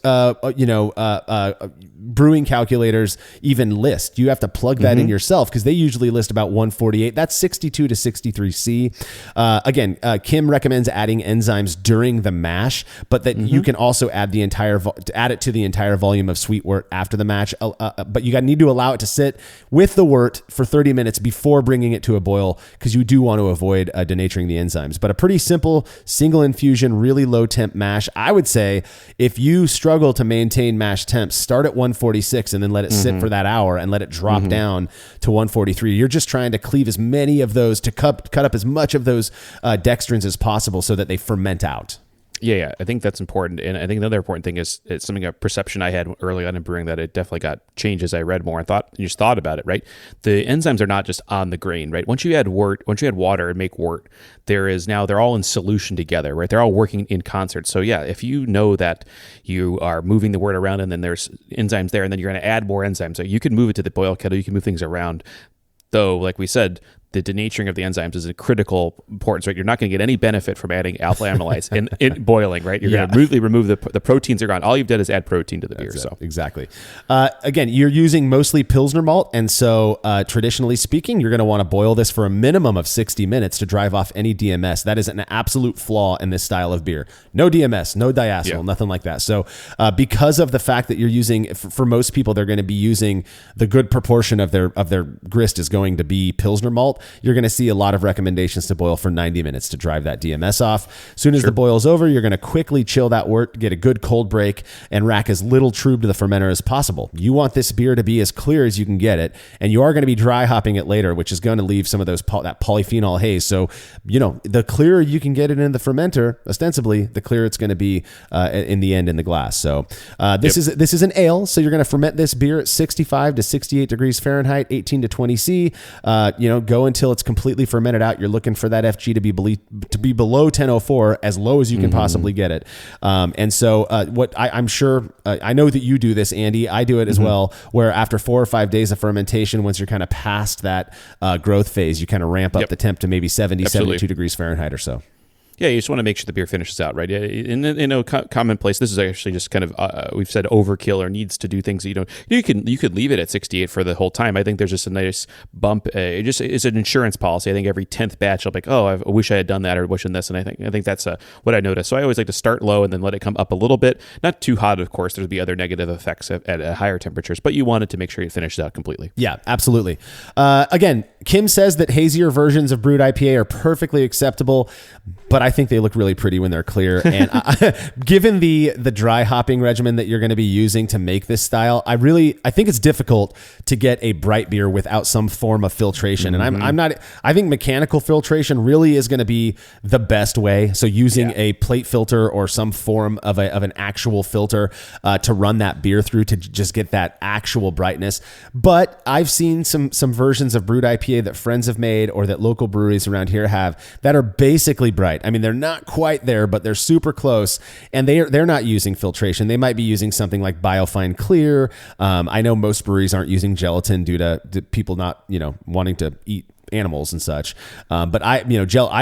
brewing calculators even list. You have to plug that in yourself because they usually list about 148. That's 62 to 63C. Again, Kim recommends adding enzymes during the mash, but that you can also add add it to the entire volume of sweet wort after the mash. But you need to allow it to sit with the wort for 30 minutes before bringing it to a boil because you do want to avoid denaturing the enzymes. But a pretty simple single infusion, really low temp mash. I would say if you struggle to maintain mash temps, start at 146 and then let it sit for that hour and let it drop down to 143. You're just trying to cleave as many of those to cut up as much of those dextrins as possible so that they ferment out. Yeah, I think that's important. And I think another important thing is it's something, a perception I had early on in brewing that it definitely got changed as I read more and just thought about it, right? The enzymes are not just on the grain, right? Once you add water and make wort, they're all in solution together, right? They're all working in concert. So yeah, if you know that you are moving the wort around and then there's enzymes there and then you're going to add more enzymes, so you can move it to the boil kettle, you can move things around. Though, like we said, the denaturing of the enzymes is a critical importance, right? You're not going to get any benefit from adding alpha amylase in boiling, right? You're going to immediately remove the proteins are gone. All you've done is add protein to the beer. So exactly. Again, you're using mostly Pilsner malt. And so traditionally speaking, you're going to want to boil this for a minimum of 60 minutes to drive off any DMS. That is an absolute flaw in this style of beer. No DMS, no diacetyl, nothing like that. So because of the fact that you're using, for most people, they're going to be using the good proportion of their grist is going to be Pilsner malt. You're going to see a lot of recommendations to boil for 90 minutes to drive that DMS off. As soon as the boil's over, you're going to quickly chill that wort, get a good cold break, and rack as little trub to the fermenter as possible. You want this beer to be as clear as you can get it, and you are going to be dry hopping it later, which is going to leave some of that polyphenol haze. So, the clearer you can get it in the fermenter, ostensibly, the clearer it's going to be in the end in the glass. So this is an ale, so you're going to ferment this beer at 65 to 68 degrees Fahrenheit, 18 to 20 C. Go until it's completely fermented out. You're looking for that FG to be below 1004, as low as you can possibly get it. And so what I'm sure, I know that you do this, Andy. I do it as well, where after 4 or 5 days of fermentation, once you're kind of past that growth phase, you kind of ramp up the temp to maybe 70, 72 degrees Fahrenheit or so. Yeah, you just want to make sure the beer finishes out, right? In commonplace, this is actually just kind of we've said overkill or needs to do things that you could leave it at 68 for the whole time. I think there's just a nice bump. It's an insurance policy. I think every 10th batch, I'll be like, oh, I wish I had done that or wishing this, and I think that's what I noticed. So I always like to start low and then let it come up a little bit. Not too hot, of course. There'd be other negative effects at higher temperatures, but you wanted to make sure you finished out completely. Yeah, absolutely. Again, Kim says that hazier versions of Brut IPA are perfectly acceptable, but I think they look really pretty when they're clear. And given the dry hopping regimen that you're going to be using to make this style, I think it's difficult to get a bright beer without some form of filtration. And I think mechanical filtration really is going to be the best way. So using a plate filter or some form of an actual filter to run that beer through to just get that actual brightness. But I've seen some versions of Brut IPA that friends have made or that local breweries around here have that are basically bright. I mean, they're not quite there, but they're super close, and they're not using filtration. They might be using something like Biofine Clear. I know most breweries aren't using gelatin due to people not wanting to eat animals and such. But I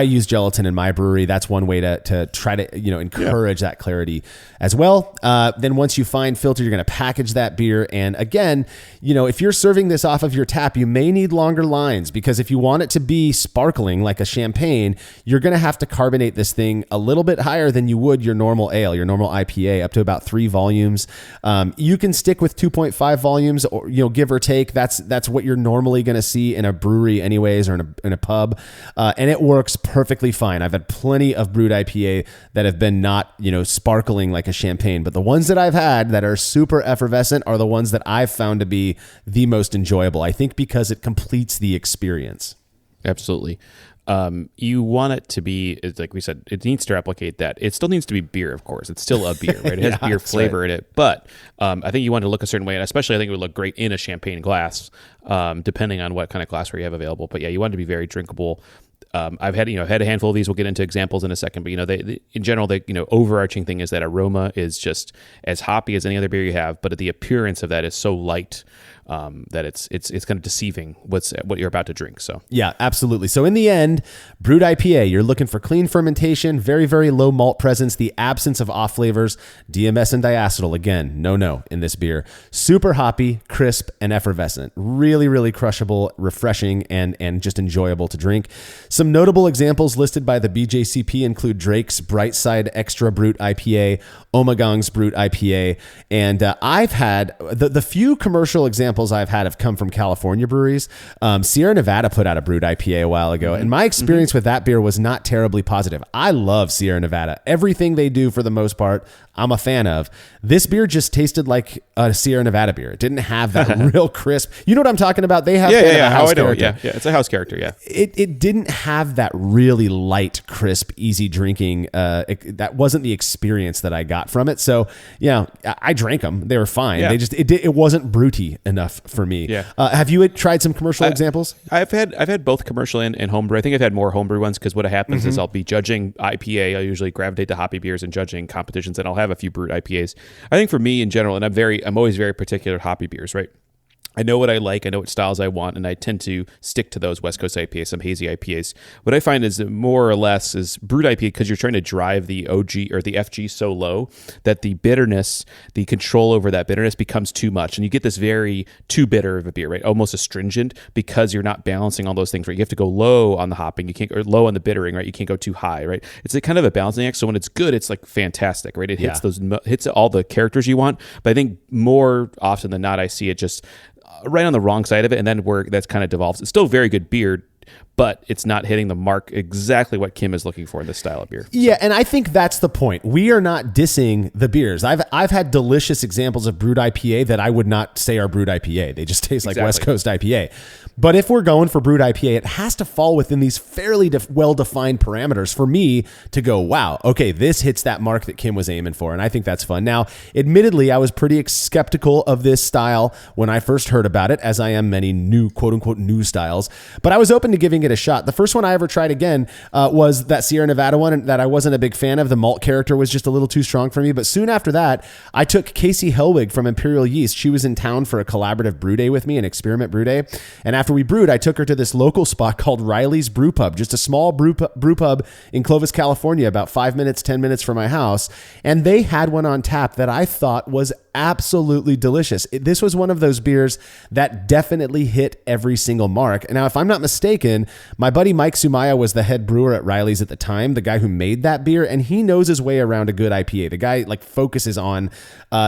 use gelatin in my brewery. That's one way to try to, encourage that clarity as well. Then once you find filter, you're going to package that beer. And again, if you're serving this off of your tap, you may need longer lines, because if you want it to be sparkling like a champagne, you're going to have to carbonate this thing a little bit higher than you would your normal ale, your normal IPA, up to about 3 volumes. You can stick with 2.5 volumes, or, give or take. That's what you're normally going to see in a brewery anyways, or in a pub, and it works perfectly fine. I've had plenty of Brut IPA that have been not sparkling like a champagne, but the ones that I've had that are super effervescent are the ones that I've found to be the most enjoyable, I think, because it completes the experience. Absolutely. You want it to be, like we said, it needs to replicate that. It still needs to be beer, of course. It's still a beer, right? It has beer flavor in it. But I think you want to look a certain way, and especially I think it would look great in a champagne glass, depending on what kind of glassware you have available. But yeah, you want it to be very drinkable. I've had a handful of these. We'll get into examples in a second, but they in general, the overarching thing is that aroma is just as hoppy as any other beer you have, but the appearance of that is so light that it's kind of deceiving what you're about to drink. So yeah, absolutely. So in the end, Brut IPA, you're looking for clean fermentation, very, very low malt presence, the absence of off flavors, DMS and diacetyl. Again, no in this beer. Super hoppy, crisp, and effervescent. Really, really crushable, refreshing, and just enjoyable to drink. Some notable examples listed by the BJCP include Drake's Brightside Extra Brut IPA, Omegong's Brut IPA, and I've had the few commercial examples I've had have come from California breweries. Sierra Nevada put out a Brut IPA a while ago, and my experience with that beer was not terribly positive. I love Sierra Nevada. Everything they do, for the most part, I'm a fan of. This beer just tasted like a Sierra Nevada beer. It didn't have that real crisp. You know what I'm talking about? They have a house character. Yeah, it's a house character. Yeah, it didn't have that really light, crisp, easy drinking. That wasn't the experience that I got from it. So I drank them. They were fine. Yeah. It wasn't Bruty enough for me. Yeah. Have you tried some commercial examples? I've had both commercial and homebrew. I think I've had more homebrew ones because what happens is I'll be judging IPA. I usually gravitate to hoppy beers and judging competitions, and I'll have a few Brut IPAs. I think for me in general, and I'm always very particular with hoppy beers, right? I know what I like, I know what styles I want, and I tend to stick to those West Coast IPAs, some hazy IPAs. What I find is more or less is Brut IPA, because you're trying to drive the OG or the FG so low that the bitterness, the control over that bitterness becomes too much. And you get this very too bitter of a beer, right? Almost astringent, because you're not balancing all those things, right? You have to go low on the hopping, or low on the bittering, right? You can't go too high, right? It's a kind of a balancing act. So when it's good, it's like fantastic, right? It hits hits all the characters you want. But I think more often than not, I see it just right on the wrong side of it, and then where that's kind of devolves. It's still very good beer, but it's not hitting the mark exactly what Kim is looking for in this style of beer. Yeah, and I think that's the point. We are not dissing the beers. I've had delicious examples of Brut IPA that I would not say are Brut IPA. They just taste like West Coast IPA. But if we're going for Brut IPA, it has to fall within these fairly well-defined parameters for me to go, wow, okay, this hits that mark that Kim was aiming for, and I think that's fun. Now, admittedly, I was pretty skeptical of this style when I first heard about it, as I am many new, quote-unquote, new styles, but I was open to giving it a shot. The first one I ever tried again was that Sierra Nevada one that I wasn't a big fan of. The malt character was just a little too strong for me, but soon after that, I took Casey Helwig from Imperial Yeast. She was in town for a collaborative brew day with me, an experiment brew day, and after we brewed, I took her to this local spot called Riley's Brew Pub, just a small brew pub in Clovis, California, about 10 minutes from my house. And they had one on tap that I thought was absolutely delicious. This was one of those beers that definitely hit every single mark. Now, if I'm not mistaken, my buddy Mike Sumaya was the head brewer at Riley's at the time, the guy who made that beer, and he knows his way around a good IPA. The guy focuses on,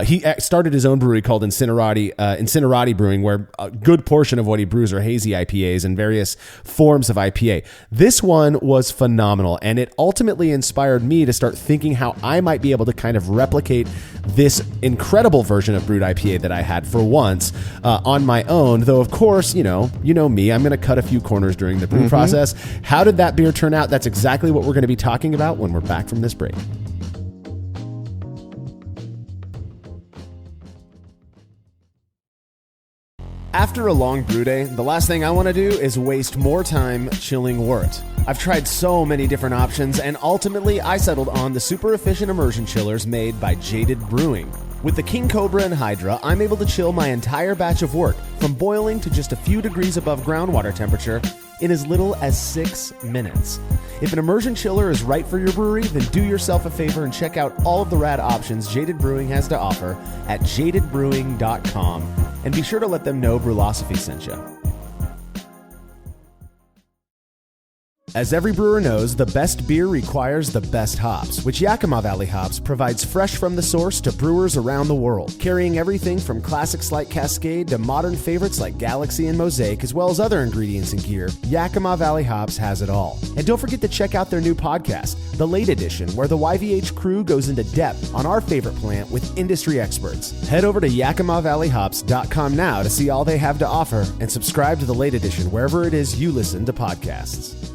he started his own brewery called Incinerati Brewing, where a good portion of what he brews are hazy IPAs and various forms of IPA. This one was phenomenal, and it ultimately inspired me to start thinking how I might be able to kind of replicate this incredible version of Brut IPA that I had for once on my own. Though, of course, you know me, I'm going to cut a few corners during the brew process. How did that beer turn out? That's exactly what we're going to be talking about when we're back from this break. After a long brew day, the last thing I want to do is waste more time chilling wort. I've tried so many different options, and ultimately I settled on the super efficient immersion chillers made by Jaded Brewing. With the King Cobra and Hydra, I'm able to chill my entire batch of wort from boiling to just a few degrees above groundwater temperature in as little as 6 minutes. If an immersion chiller is right for your brewery, then do yourself a favor and check out all of the rad options Jaded Brewing has to offer at jadedbrewing.com, and be sure to let them know Brewlosophy sent you. As every brewer knows, the best beer requires the best hops, which Yakima Valley Hops provides fresh from the source to brewers around the world, carrying everything from classics like Cascade to modern favorites like Galaxy and Mosaic, as well as other ingredients and gear. Yakima Valley Hops has it all. And don't forget to check out their new podcast, The Late Edition, where the YVH crew goes into depth on our favorite plant with industry experts. Head over to YakimaValleyHops.com now to see all they have to offer, and subscribe to The Late Edition wherever it is you listen to podcasts.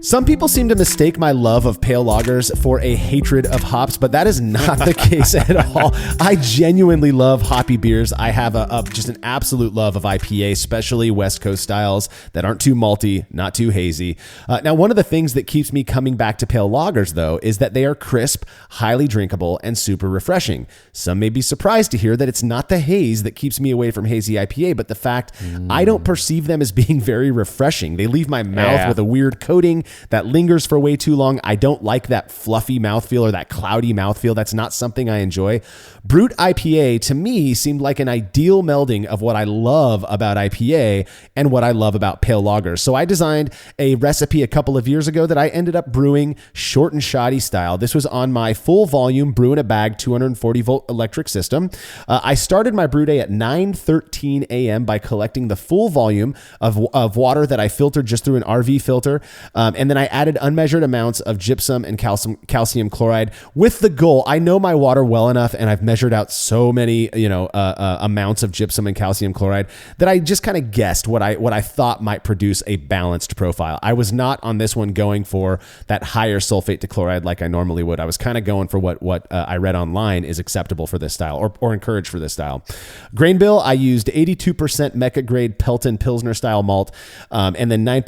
Some people seem to mistake my love of pale lagers for a hatred of hops, but that is not the case at all. I genuinely love hoppy beers. I have just an absolute love of IPA, especially West Coast styles that aren't too malty, not too hazy. Now, one of the things that keeps me coming back to pale lagers, though, is that they are crisp, highly drinkable, and super refreshing. Some may be surprised to hear that it's not the haze that keeps me away from hazy IPA, but the fact I don't perceive them as being very refreshing. They leave my mouth with a weird coating that lingers for way too long. I don't like that fluffy mouthfeel or that cloudy mouthfeel. That's not something I enjoy. Brut IPA, to me, seemed like an ideal melding of what I love about IPA and what I love about pale lagers. So I designed a recipe a couple of years ago that I ended up brewing short and shoddy style. This was on my full volume brew in a bag 240 volt electric system. I started my brew day at 9:13 a.m. by collecting the full volume of water that I filtered just through an RV filter. And then I added unmeasured amounts of gypsum and calcium chloride with the goal. I know my water well enough, and I've measured out so many, amounts of gypsum and calcium chloride that I just kind of guessed what I thought might produce a balanced profile. I was not on this one going for that higher sulfate to chloride like I normally would. I was kind of going for what I read online is acceptable for this style or encouraged for this style. Grain bill, I used 82% Mecca grade Pelton Pilsner style malt, and then 9%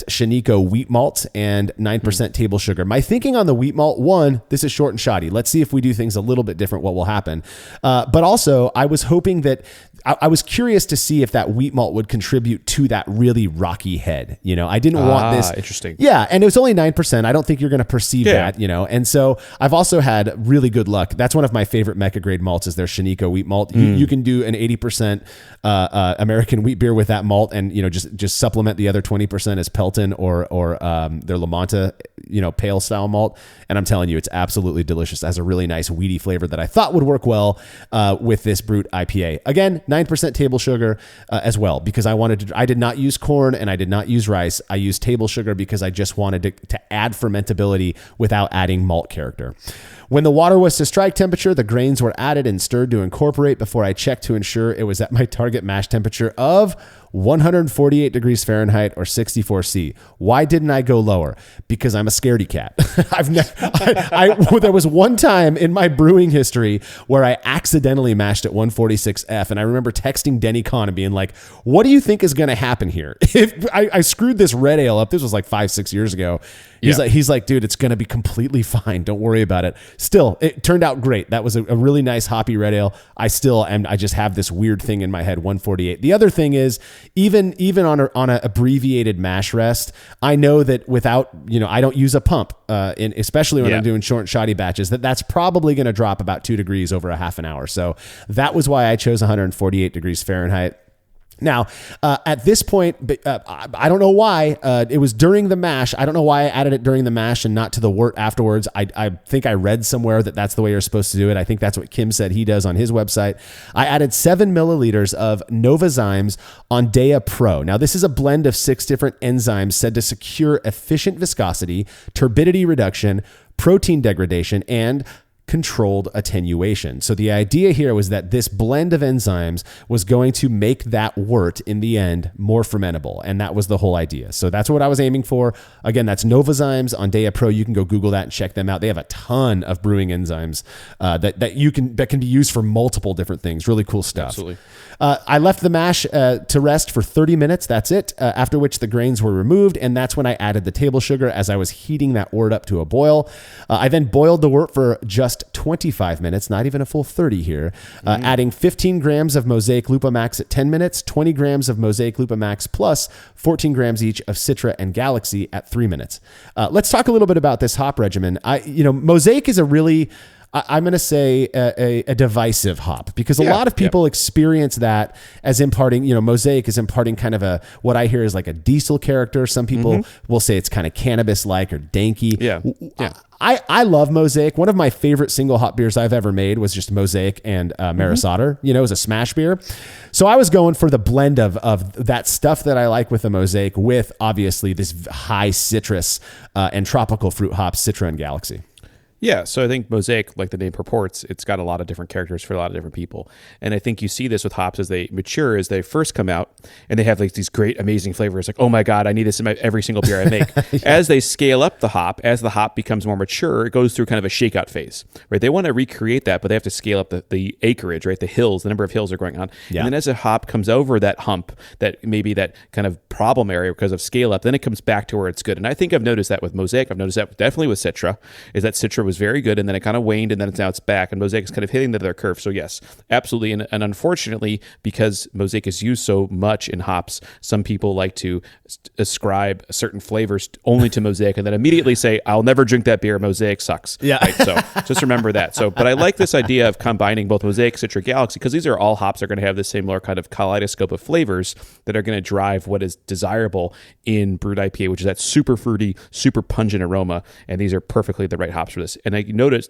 Shiniko wheat malt and 9% table sugar. My thinking on the wheat malt, one, this is short and shoddy. Let's see if we do things a little bit different, what will happen. But also, I was hoping that I was curious to see if that wheat malt would contribute to that really rocky head. I didn't want this. Interesting. Yeah. And it was only 9%. I don't think you're going to perceive that, And so I've also had really good luck. That's one of my favorite Mecca grade malts is their Shiniko wheat malt. You can do an 80% American wheat beer with that malt and, just supplement the other 20% as Pelton or their La Manta, pale style malt. And I'm telling you, it's absolutely delicious. It has a really nice weedy flavor that I thought would work well with this Brut IPA. Again, 9% table sugar as well, because I did not use corn and I did not use rice. I used table sugar because I just wanted to add fermentability without adding malt character. When the water was to strike temperature, the grains were added and stirred to incorporate before I checked to ensure it was at my target mash temperature of 148 degrees Fahrenheit or 64 C. Why didn't I go lower? Because I'm a scaredy cat. There was one time in my brewing history where I accidentally mashed at 146 F, and I remember texting Denny Kahn and being like, what do you think is going to happen here? If I screwed this red ale up, this was like 5-6 years ago. He's like, dude, it's going to be completely fine. Don't worry about it. Still, it turned out great. That was a really nice hoppy red ale. I just have this weird thing in my head, 148. The other thing is, even on an abbreviated mash rest, I know that without, I don't use a pump, especially when I'm doing short and shoddy batches, that's probably going to drop about 2 degrees over a half an hour. So that was why I chose 148 degrees Fahrenheit. Now, at this point, I don't know why. It was during the mash. I don't know why I added it during the mash and not to the wort afterwards. I think I read somewhere that that's the way you're supposed to do it. I think that's what Kim said he does on his website. I added 7 milliliters of Novozymes Ondea Pro. Now, this is a blend of 6 different enzymes said to secure efficient viscosity, turbidity reduction, protein degradation, and controlled attenuation. So the idea here was that this blend of enzymes was going to make that wort in the end more fermentable. And that was the whole idea. So that's what I was aiming for. Again, that's Novozymes Ondea Pro. You can go Google that and check them out. They have a ton of brewing enzymes that can be used for multiple different things. Really cool stuff. Absolutely. I left the mash to rest for 30 minutes. That's it. After which the grains were removed. And that's when I added the table sugar as I was heating that wort up to a boil. I then boiled the wort for just 25 minutes, not even a full 30 here, adding 15 grams of Mosaic Lupamax at 10 minutes, 20 grams of Mosaic Lupamax plus 14 grams each of Citra and Galaxy at 3 minutes. Let's talk a little bit about this hop regimen. Mosaic is a really... I'm going to say a divisive hop because a lot of people experience that as imparting, Mosaic is imparting kind of what I hear is like a diesel character. Some people will say it's kind of cannabis-like or danky. Yeah. I love Mosaic. One of my favorite single hop beers I've ever made was just Mosaic and Maris Otter, it was a smash beer. So I was going for the blend of that stuff that I like with the Mosaic with obviously this high citrus and tropical fruit hops, Citra and Galaxy. Yeah, so I think Mosaic, like the name purports, it's got a lot of different characters for a lot of different people. And I think you see this with hops as they mature, as they first come out, and they have like these great, amazing flavors. Like, oh my God, I need this in every single beer I make. Yeah. As they scale up the hop, as the hop becomes more mature, it goes through kind of a shakeout phase, right? They want to recreate that, but they have to scale up the acreage, right? The hills, the number of hills are going on. Yeah. And then as a hop comes over that hump, that maybe that kind of problem area because of scale up, then it comes back to where it's good. And I think I've noticed that with Mosaic. I've noticed that definitely with Citra, is that Citra was very good, and then it kind of waned, and then now it's back, and Mosaic is kind of hitting their curve. So yes, absolutely. And unfortunately, because Mosaic is used so much in hops, some people like to ascribe certain flavors only to Mosaic and then immediately say, I'll never drink that beer. Mosaic sucks. Yeah. Right? So just remember that. So, but I like this idea of combining both Mosaic, Citra, Galaxy, because these are all hops are going to have the similar kind of kaleidoscope of flavors that are going to drive what is desirable in Brut IPA, which is that super fruity, super pungent aroma. And these are perfectly the right hops for this. And I notice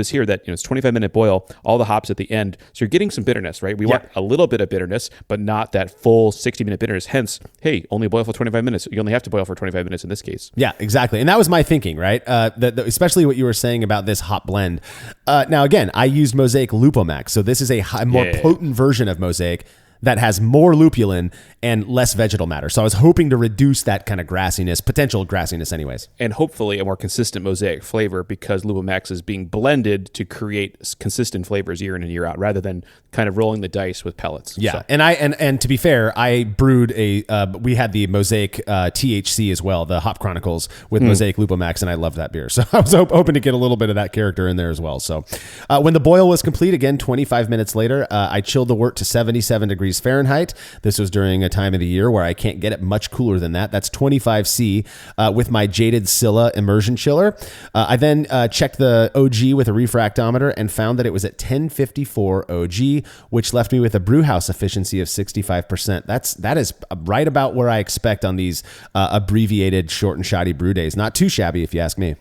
here that it's 25-minute boil, all the hops at the end. So you're getting some bitterness, right? We want a little bit of bitterness, but not that full 60-minute bitterness. Hence, hey, only boil for 25 minutes. You only have to boil for 25 minutes in this case. Yeah, exactly. And that was my thinking, right? Especially what you were saying about this hop blend. Now, again, I used Mosaic Lupomax. So this is a more potent version of Mosaic that has more lupulin and less vegetal matter. So I was hoping to reduce that kind of grassiness, potential grassiness anyways. And hopefully a more consistent Mosaic flavor, because Lupomax is being blended to create consistent flavors year in and year out, rather than kind of rolling the dice with pellets. Yeah, so. And to be fair, I brewed we had the Mosaic THC as well, the Hop Chronicles with Mosaic Lupomax, and I loved that beer. So I was hoping to get a little bit of that character in there as well. So when the boil was complete, again, 25 minutes later, I chilled the wort to 77 degrees Fahrenheit. This was during a time of the year where I can't get it much cooler than that. That's 25C with my Jaded Scylla immersion chiller. I then checked the OG with a refractometer and found that it was at 1054 OG, which left me with a brew house efficiency of 65%. That is right about where I expect on these abbreviated short and shoddy brew days. Not too shabby if you ask me.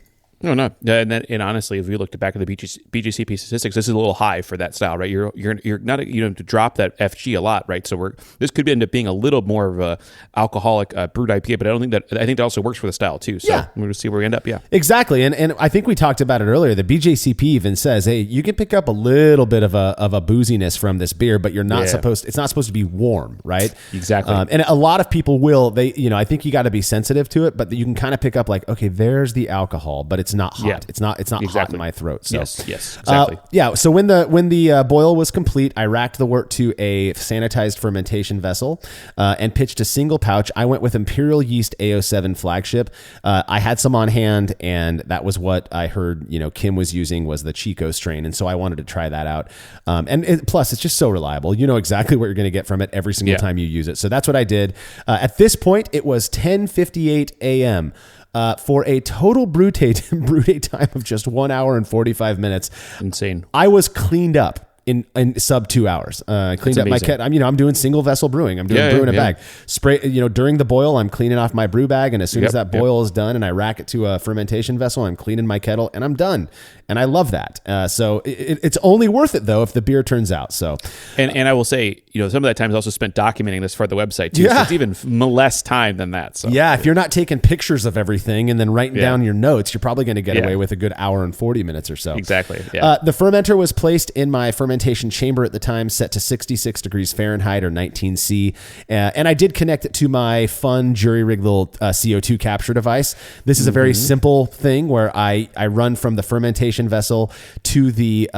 No. And honestly, if we look back at the BJCP statistics, this is a little high for that style, right? You're not to drop that FG a lot, right? So this could end up being a little more of a alcoholic Brut IPA, but I think that also works for the style too. So we're gonna see where we end up. Yeah, exactly. And I think we talked about it earlier. The BJCP even says, hey, you can pick up a little bit of a booziness from this beer, but you're not supposed. It's not supposed to be warm, right? Exactly. And a lot of people will. I think you got to be sensitive to it, but you can kind of pick up like, okay, there's the alcohol, but it's not hot. Yeah. It's not exactly hot in my throat. So. Yes, exactly. So when the boil was complete, I racked the wort to a sanitized fermentation vessel and pitched a single pouch. I went with Imperial Yeast AO7 flagship. I had some on hand, and that was what I heard. Kim was using was the Chico strain, and so I wanted to try that out. Plus, it's just so reliable. You know exactly what you're going to get from it every single time you use it. So that's what I did. At this point, it was 10:58 a.m. For a total brew day time of just 1 hour and 45 minutes. Insane. I was cleaned up in sub 2 hours. Cleaned up my kettle. I'm doing single vessel brewing. I'm doing brew in a bag. Spray. During the boil, I'm cleaning off my brew bag, and as soon as that boil is done, and I rack it to a fermentation vessel, I'm cleaning my kettle, and I'm done. And I love that. So it's only worth it though if the beer turns out. So, and I will say, some of that time is also spent documenting this for the website too. Yeah. So it's even less time than that. So yeah, if you're not taking pictures of everything and then writing down your notes, you're probably going to get away with a good hour and 40 minutes or so. Exactly. Yeah. The fermenter was placed in my fermentation chamber at the time, set to 66 degrees Fahrenheit or 19C. And I did connect it to my fun jury-rigged little CO2 capture device. This is a very simple thing where I run from the fermentation vessel to the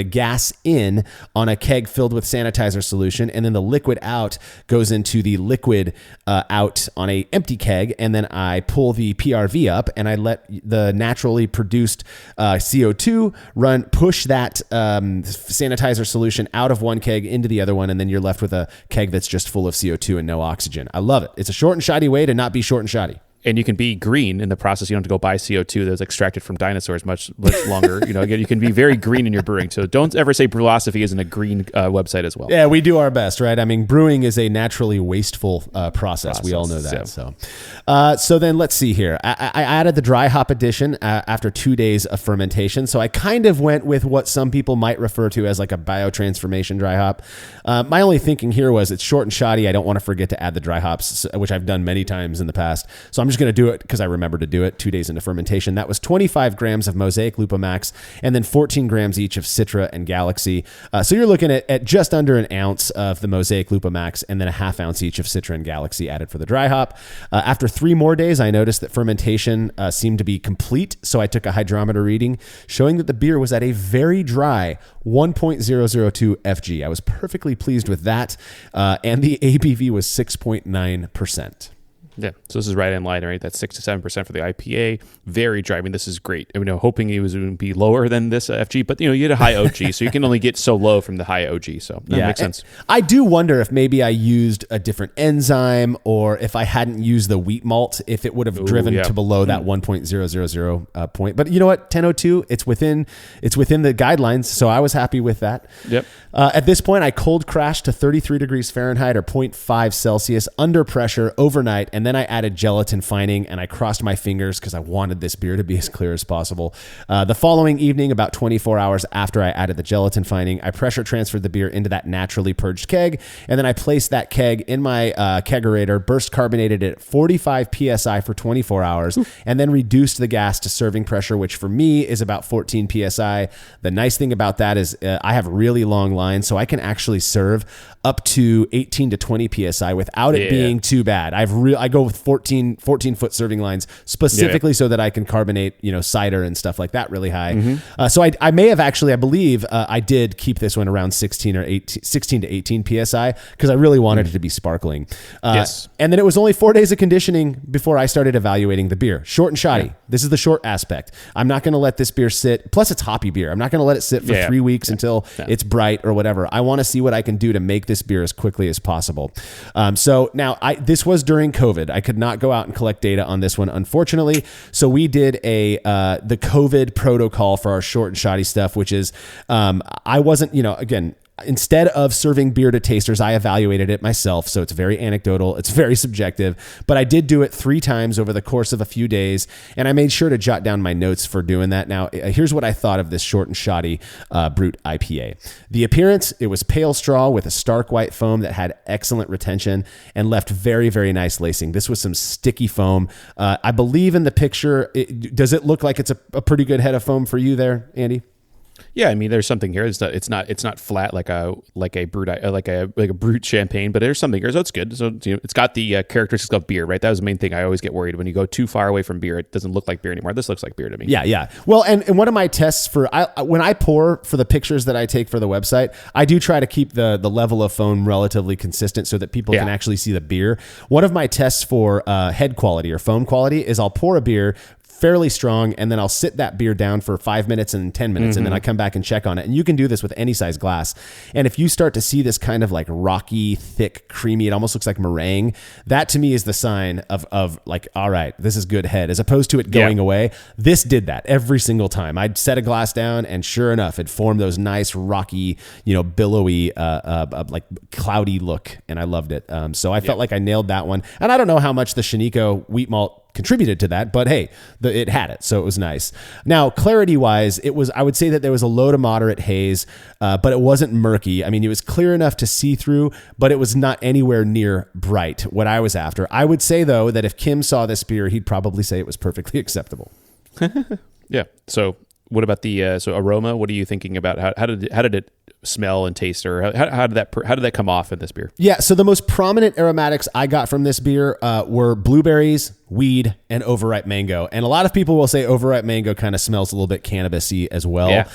gas in on a keg filled with sanitizer solution, and then the liquid out goes into the liquid out on a empty keg, and then I pull the PRV up and I let the naturally produced CO2 push that sanitizer solution out of one keg into the other one, and then you're left with a keg that's just full of CO2 and no oxygen. I love it. It's a short and shoddy way to not be short and shoddy. And you can be green in the process. You don't have to go buy CO2 that's extracted from dinosaurs much longer. Again, you can be very green in your brewing. So don't ever say Brewlosophy isn't a green website as well. Yeah, we do our best, right? I mean, brewing is a naturally wasteful process. We all know that. So then let's see here. I added the dry hop addition after 2 days of fermentation. So I kind of went with what some people might refer to as like a biotransformation dry hop. My only thinking here was it's short and shoddy. I don't want to forget to add the dry hops, which I've done many times in the past. So I'm I'm just going to do it because I remember to do it 2 days into fermentation. That was 25 grams of Mosaic Lupomax and then 14 grams each of Citra and Galaxy. So you're looking at just under an ounce of the Mosaic Lupomax and then a half ounce each of Citra and Galaxy added for the dry hop. After 3 more days, I noticed that fermentation seemed to be complete. So I took a hydrometer reading showing that the beer was at a very dry 1.002 FG. I was perfectly pleased with that. And the ABV was 6.9%. Yeah, so this is right in line, right? That's 6 to 7% for the IPA. Very dry. I mean, this is great. I mean, hoping it was going to be lower than this FG, but you had a high OG, so you can only get so low from the high OG. So that makes sense. I do wonder if maybe I used a different enzyme, or if I hadn't used the wheat malt, if it would have driven to below that 1.000 point. But you know what? 1002, it's within the guidelines, so I was happy with that. Yep. At this point, I cold crashed to 33 degrees Fahrenheit or 0.5 Celsius under pressure overnight, and then I added gelatin fining, and I crossed my fingers because I wanted this beer to be as clear as possible. The following evening, about 24 hours after I added the gelatin fining, I pressure transferred the beer into that naturally purged keg, and then I placed that keg in my kegerator, burst carbonated it at 45 PSI for 24 hours, and then reduced the gas to serving pressure, which for me is about 14 PSI. The nice thing about that is I have really long lines, so I can actually serve up to 18 to 20 PSI without it being too bad. I go with 14 foot serving lines specifically so that I can carbonate, cider and stuff like that really high. So I may have actually, I believe I did keep this one around 16 to 18 PSI because I really wanted it to be sparkling. Yes. And then it was only 4 days of conditioning before I started evaluating the beer. Short and shoddy. Yeah. This is the short aspect. I'm not going to let this beer sit. Plus it's hoppy beer. I'm not going to let it sit for 3 weeks until it's bright or whatever. I want to see what I can do to make this beer as quickly as possible. So now this was during COVID. I could not go out and collect data on this one, unfortunately. So we did the COVID protocol for our short and shoddy stuff, which is I wasn't, again, instead of serving beer to tasters, I evaluated it myself. So it's very anecdotal. It's very subjective, but I did do it 3 times over the course of a few days. And I made sure to jot down my notes for doing that. Now, here's what I thought of this short and shoddy Brut IPA. The appearance, it was pale straw with a stark white foam that had excellent retention and left very, very nice lacing. This was some sticky foam. I believe in the picture, does it look like it's a pretty good head of foam for you there, Andy? Yeah, I mean, there's something here. It's not flat like a brut champagne, but there's something here, so it's good. So it's got the characteristics of beer, right? That was the main thing. I always get worried when you go too far away from beer, it doesn't look like beer anymore. This looks like beer to me. Yeah. Well, and one of my tests when I pour for the pictures that I take for the website, I do try to keep the level of foam relatively consistent so that people can actually see the beer. One of my tests for head quality or foam quality is I'll pour a beer fairly strong, and then I'll sit that beer down for 5 minutes and 10 minutes, and then I come back and check on it. And you can do this with any size glass. And if you start to see this kind of like rocky, thick, creamy, it almost looks like meringue, that to me is the sign of like, all right, this is good head, as opposed to it going away. This did that every single time. I'd set a glass down, and sure enough, it formed those nice, rocky, billowy, like cloudy look, and I loved it. So I felt like I nailed that one. And I don't know how much the Shiniko wheat malt contributed to that, but hey, it had it, so it was nice. Now, clarity-wise, I would say that there was a low to moderate haze, but it wasn't murky. I mean, it was clear enough to see through, but it was not anywhere near bright, what I was after. I would say, though, that if Kim saw this beer, he'd probably say it was perfectly acceptable. Yeah. So what about the aroma? What are you thinking about? How did it smell and taste, or how did that come off in this beer? Yeah, so the most prominent aromatics I got from this beer were blueberries, weed, and overripe mango. And a lot of people will say overripe mango kind of smells a little bit cannabis-y as well.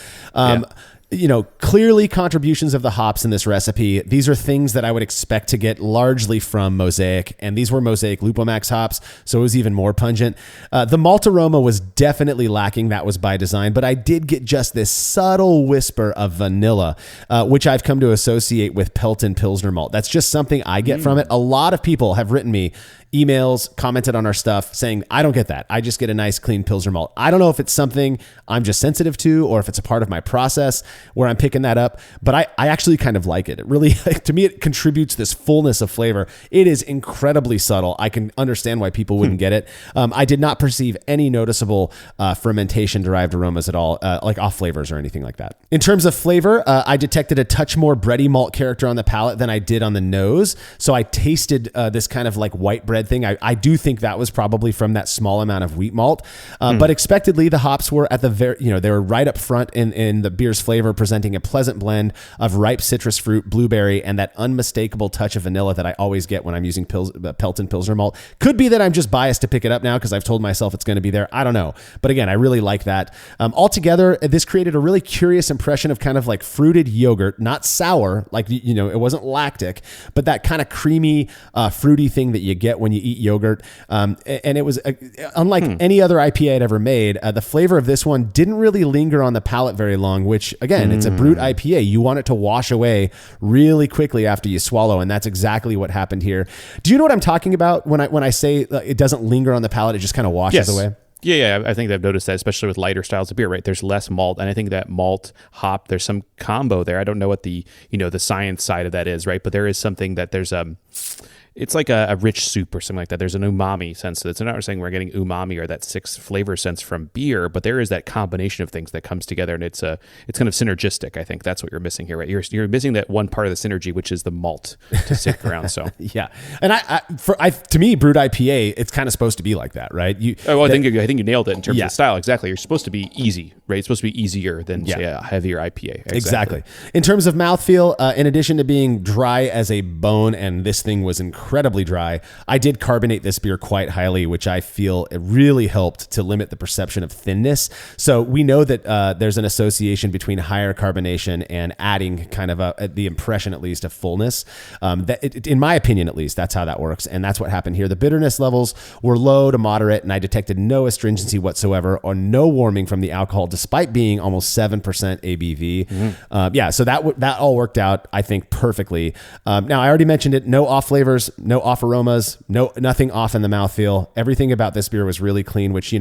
Clearly contributions of the hops in this recipe. These are things that I would expect to get largely from Mosaic, and these were Mosaic Lupomax hops, so it was even more pungent. The malt aroma was definitely lacking. That was by design, but I did get just this subtle whisper of vanilla, which I've come to associate with Pelton Pilsner malt. That's just something I get from it. A lot of people have written me emails, commented on our stuff saying, I don't get that. I just get a nice clean Pilsner malt. I don't know if it's something I'm just sensitive to or if it's a part of my process where I'm picking that up, but I actually kind of like it. It really, to me, it contributes this fullness of flavor. It is incredibly subtle. I can understand why people wouldn't get it. I did not perceive any noticeable fermentation-derived aromas at all, like off flavors or anything like that. In terms of flavor, I detected a touch more bready malt character on the palate than I did on the nose. So I tasted this kind of like white bread red thing. I do think that was probably from that small amount of wheat malt. But expectedly, the hops were at the very, they were right up front in the beer's flavor, presenting a pleasant blend of ripe citrus fruit, blueberry, and that unmistakable touch of vanilla that I always get when I'm using Pelton Pilsner malt. Could be that I'm just biased to pick it up now because I've told myself it's going to be there. I don't know. But again, I really like that. Altogether, this created a really curious impression of kind of like fruited yogurt, not sour, like, it wasn't lactic, but that kind of creamy, fruity thing that you get when you eat yogurt. And it was unlike any other IPA I'd ever made. The flavor of this one didn't really linger on the palate very long, which again, it's a Brut IPA. You want it to wash away really quickly after you swallow. And that's exactly what happened here. Do you know what I'm talking about when I say it doesn't linger on the palate? It just kind of washes away. Yeah, I think I've noticed that, especially with lighter styles of beer, right? There's less malt, and I think that malt hop, there's some combo there. I don't know what the the science side of that is, right? But there is something that there's it's like a rich soup or something like that. There's an umami sense to it. So not saying we're getting umami or that 6 flavor sense from beer, but there is that combination of things that comes together, and it's kind of synergistic. I think that's what you're missing here, right? You're missing that one part of the synergy, which is the malt to stick around. So yeah, and to me, Brut IPA, it's kind of supposed to be like that, right? I think you nailed it in terms of the style. Exactly. You're supposed to be easy, right? It's supposed to be easier than say a heavier IPA. Exactly. In terms of mouthfeel, in addition to being dry as a bone, and this thing was incredibly dry, I did carbonate this beer quite highly, which I feel it really helped to limit the perception of thinness. So we know that there's an association between higher carbonation and adding kind of the impression, at least, of fullness. In my opinion, at least, that's how that works. And that's what happened here. The bitterness levels were low to moderate, and I detected no astringency whatsoever or no warming from the alcohol, despite being almost 7% ABV. So that all worked out, I think, perfectly. Now, I already mentioned it. No off flavors, no off aromas, nothing off in the mouthfeel. Everything about this beer was really clean, which,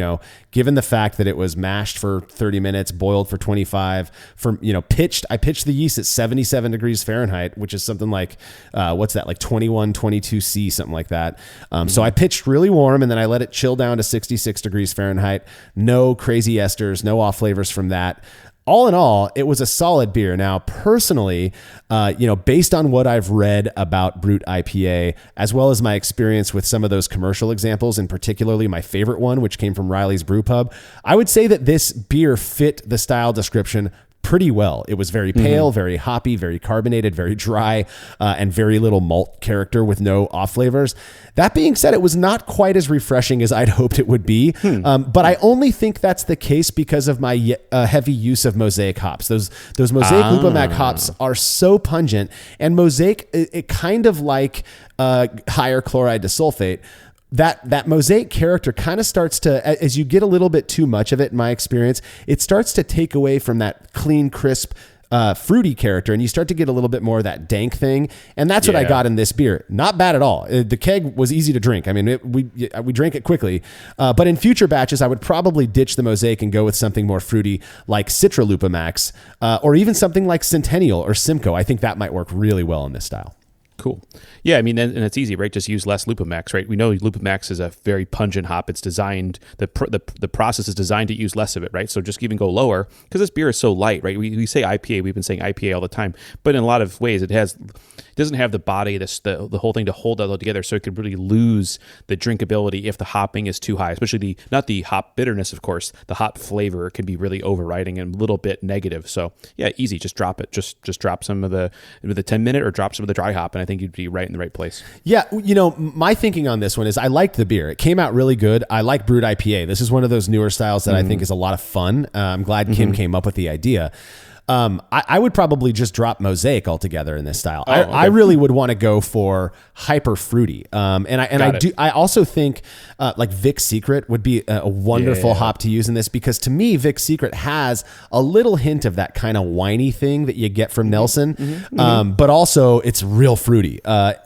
given the fact that it was mashed for 30 minutes, boiled for 25, I pitched the yeast at 77 degrees Fahrenheit, which is something like, what's that, like 21, 22 C, something like that. So I pitched really warm, and then I let it chill down to 66 degrees Fahrenheit. No crazy esters, no off flavors from that. All in all, it was a solid beer. Now, personally, based on what I've read about Brut IPA, as well as my experience with some of those commercial examples, and particularly my favorite one, which came from Riley's Brew Pub, I would say that this beer fit the style description pretty well. It was very pale, very hoppy, very carbonated, very dry, and very little malt character with no off flavors. That being said, it was not quite as refreshing as I'd hoped it would be. But I only think that's the case because of my heavy use of Mosaic hops. Those Mosaic Lupomac hops are so pungent, and Mosaic, it kind of like higher chloride disulfate. That Mosaic character kind of starts to, as you get a little bit too much of it, in my experience, it starts to take away from that clean, crisp, fruity character, and you start to get a little bit more of that dank thing. And that's what I got in this beer. Not bad at all. The keg was easy to drink. I mean, we drank it quickly. But in future batches, I would probably ditch the Mosaic and go with something more fruity like Citra Lupomax, or even something like Centennial or Simcoe. I think that might work really well in this style. Cool. Yeah, I mean, and it's easy, right? Just use less Lupomax, right? We know Lupomax is a very pungent hop. It's designed, the process is designed to use less of it, right? So just even go lower, because this beer is so light, right? We say IPA, we've been saying IPA all the time, but in a lot of ways it doesn't have the body, the whole thing to hold it all together, so it could really lose the drinkability if the hopping is too high, especially not the hop bitterness, of course. The hop flavor can be really overriding and a little bit negative. So yeah, easy, just drop it. Just drop some of the 10-minute or drop some of the dry hop, and I think you'd be right in the right place. Yeah, my thinking on this one is I liked the beer. It came out really good. I like Brut IPA. This is one of those newer styles that I think is a lot of fun. I'm glad Kim came up with the idea. I would probably just drop Mosaic altogether in this style. Okay. I really would want to go for hyper fruity. I also think like Vic's Secret would be a wonderful hop to use in this, because to me, Vic's Secret has a little hint of that kind of whiny thing that you get from Nelson, but also it's real fruity.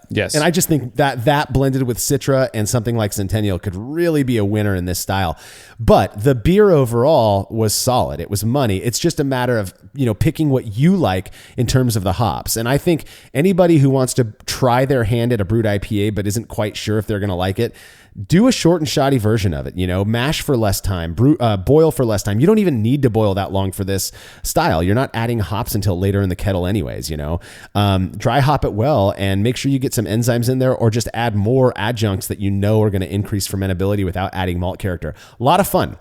Yes. And I just think that blended with Citra and something like Centennial could really be a winner in this style. But the beer overall was solid. It was money. It's just a matter of, picking what you like in terms of the hops. And I think anybody who wants to try their hand at a Brut IPA but isn't quite sure if they're going to like it, do a short and shoddy version of it. Mash for less time, boil for less time. You don't even need to boil that long for this style. You're not adding hops until later in the kettle anyways. Dry hop it well and make sure you get some enzymes in there, or just add more adjuncts that are going to increase fermentability without adding malt character. A lot of fun.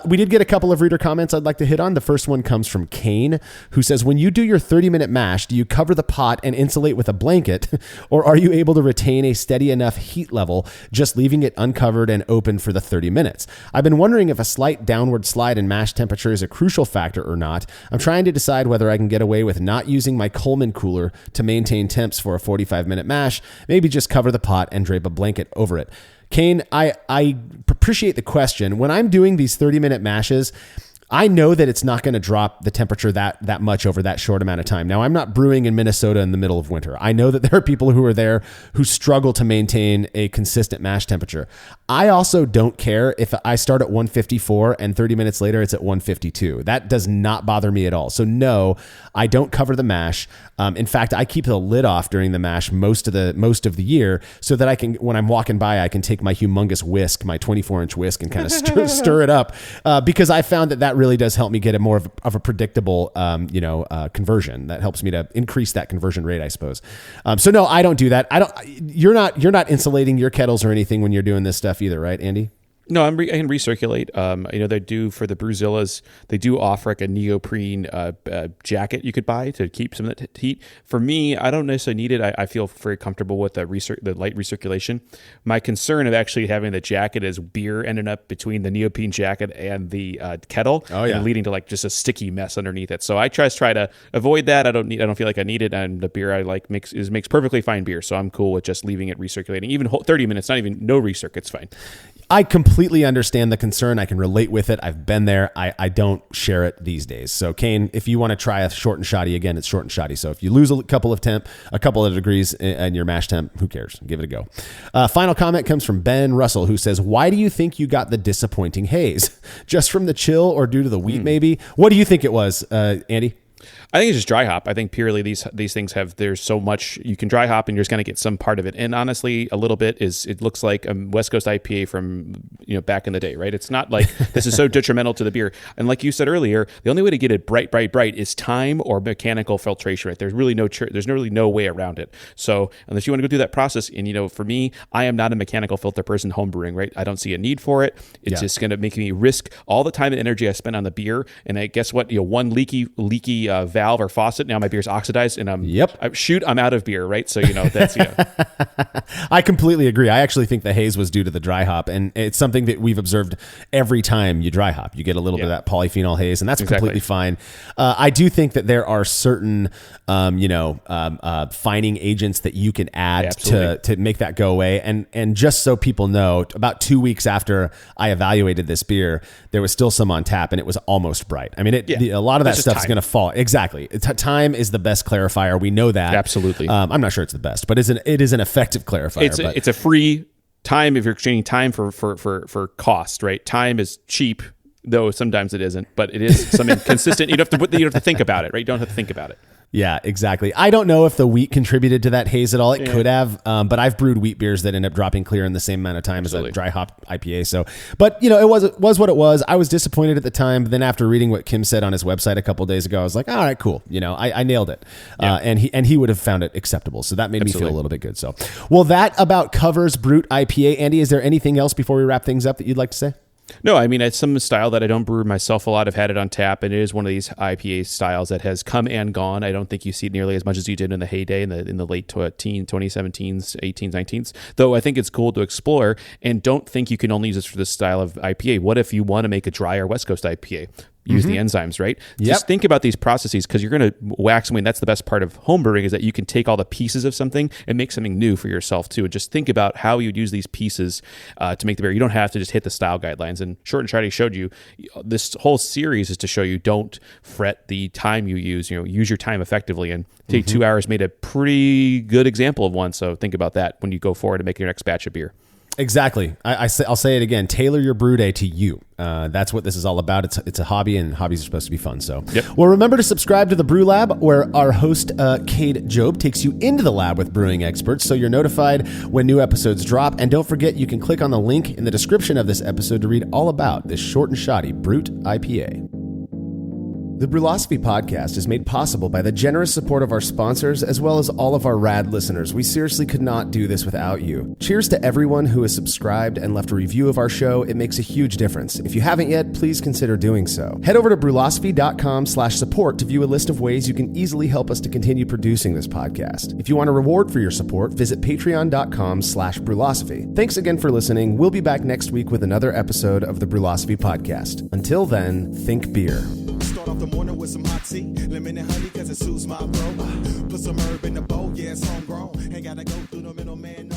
We did get a couple of reader comments I'd like to hit on. The first one comes from Kane, who says, when you do your 30-minute mash, do you cover the pot and insulate with a blanket, or are you able to retain a steady enough heat level just leaving it uncovered and open for the 30 minutes? I've been wondering if a slight downward slide in mash temperature is a crucial factor or not. I'm trying to decide whether I can get away with not using my Coleman cooler to maintain temps for a 45-minute mash, maybe just cover the pot and drape a blanket over it. Kane, I appreciate the question. When I'm doing these 30-minute mashes, I know that it's not going to drop the temperature that much over that short amount of time. Now, I'm not brewing in Minnesota in the middle of winter. I know that there are people who are there who struggle to maintain a consistent mash temperature. I also don't care if I start at 154 and 30 minutes later it's at 152. That does not bother me at all. So no, I don't cover the mash. In fact, I keep the lid off during the mash most of the year, so that I can, when I'm walking by, I can take my humongous whisk, my 24-inch whisk, and kind of stir it up, because I found that really does help me get a more of a predictable, conversion. That helps me to increase that conversion rate, I suppose. So no, I don't do that. You're not insulating your kettles or anything when you're doing this stuff either, right, Andy? No, I can recirculate. They do, for the Brewzillas, they do offer like a neoprene jacket you could buy to keep some of that heat. For me, I don't necessarily need it. I feel very comfortable with the light recirculation. My concern of actually having the jacket is beer ending up between the neoprene jacket and the kettle, and leading to like just a sticky mess underneath it. So I try to avoid that. I don't feel like I need it, and the beer I like makes perfectly fine beer. So I'm cool with just leaving it recirculating, even 30 minutes, not even no recirc. It's fine. I completely understand the concern. I can relate with it. I've been there. I don't share it these days. So Kane, if you want to try a short and shoddy, again, it's short and shoddy. So if you lose a couple of degrees in your mash temp, who cares? Give it a go. Final comment comes from Ben Russell, who says, why do you think you got the disappointing haze? Just from the chill or due to the wheat, maybe? What do you think it was, Andy? I think it's just dry hop. I think purely these things there's so much you can dry hop and you're just going to get some part of it. And honestly, a little bit it looks like a West Coast IPA from back in the day, right? It's not like this is so detrimental to the beer. And like you said earlier, the only way to get it bright is time or mechanical filtration, right? There's really no way around it. So unless you want to go through that process, and for me, I am not a mechanical filter person home brewing, right? I don't see a need for it. It's just going to make me risk all the time and energy I spend on the beer. And I guess what, one leaky valve or faucet, now my beer's oxidized, and I'm out of beer, right? So that's I completely agree. I actually think the haze was due to the dry hop, and it's something that we've observed every time you dry hop. You get a little bit of that polyphenol haze, and that's completely fine. I do think that there are certain fining agents that you can add to make that go away. And just so people know, about 2 weeks after I evaluated this beer, there was still some on tap, and it was almost bright. I mean, a lot of that stuff is going to fall. Exactly. Time is the best clarifier. We know that. Absolutely. I'm not sure it's the best, but it is an effective clarifier. It's a free time if you're exchanging time for cost, right? Time is cheap, though sometimes it isn't, but it is something consistent. You don't have to think about it, right? You don't have to think about it. Yeah, exactly. I don't know if the wheat contributed to that haze at all. It could have, but I've brewed wheat beers that end up dropping clear in the same amount of time as a dry hop IPA. So, but it was what it was. I was disappointed at the time, but then after reading what Kim said on his website a couple of days ago, I was like, all right, cool. I nailed it. And he would have found it acceptable. So that made me feel a little bit good. So, well, that about covers Brut IPA. Andy, is there anything else before we wrap things up that you'd like to say? No, I mean, it's some style that I don't brew myself a lot. I've had it on tap, and it is one of these IPA styles that has come and gone. I don't think you see it nearly as much as you did in the heyday in the late 2017s, 18s, 19s, though I think it's cool to explore, and don't think you can only use this for this style of IPA. What if you want to make a drier West Coast IPA? Use the enzymes, right? Just think about these processes, because you're going to wax and wane. That's the best part of homebrewing, is that you can take all the pieces of something and make something new for yourself too. And just think about how you'd use these pieces to make the beer. You don't have to just hit the style guidelines. And Short and Shoddy showed you, this whole series is to show you don't fret the time you use. Use your time effectively. And take 2 hours made a pretty good example of one. So think about that when you go forward to make your next batch of beer. Exactly. I'll say it again. Tailor your brew day to you. That's what this is all about. It's a hobby, and hobbies are supposed to be fun. So, Well, remember to subscribe to the Brew Lab, where our host, Cade Job, takes you into the lab with brewing experts, so you're notified when new episodes drop. And don't forget, you can click on the link in the description of this episode to read all about this short and shoddy Brut IPA. The Brulosophy podcast is made possible by the generous support of our sponsors, as well as all of our rad listeners. We seriously could not do this without you. Cheers to everyone who has subscribed and left a review of our show. It makes a huge difference. If you haven't yet, please consider doing so. Head over to brulosophy.com/support to view a list of ways you can easily help us to continue producing this podcast. If you want a reward for your support, visit patreon.com/brulosophy. Thanks again for listening. We'll be back next week with another episode of the Brulosophy podcast. Until then, think beer. Start off the morning with some hot tea, lemon and honey, cause it suits my bro. Put some herb in the bowl, yeah, it's homegrown. Ain't gotta go through the middleman.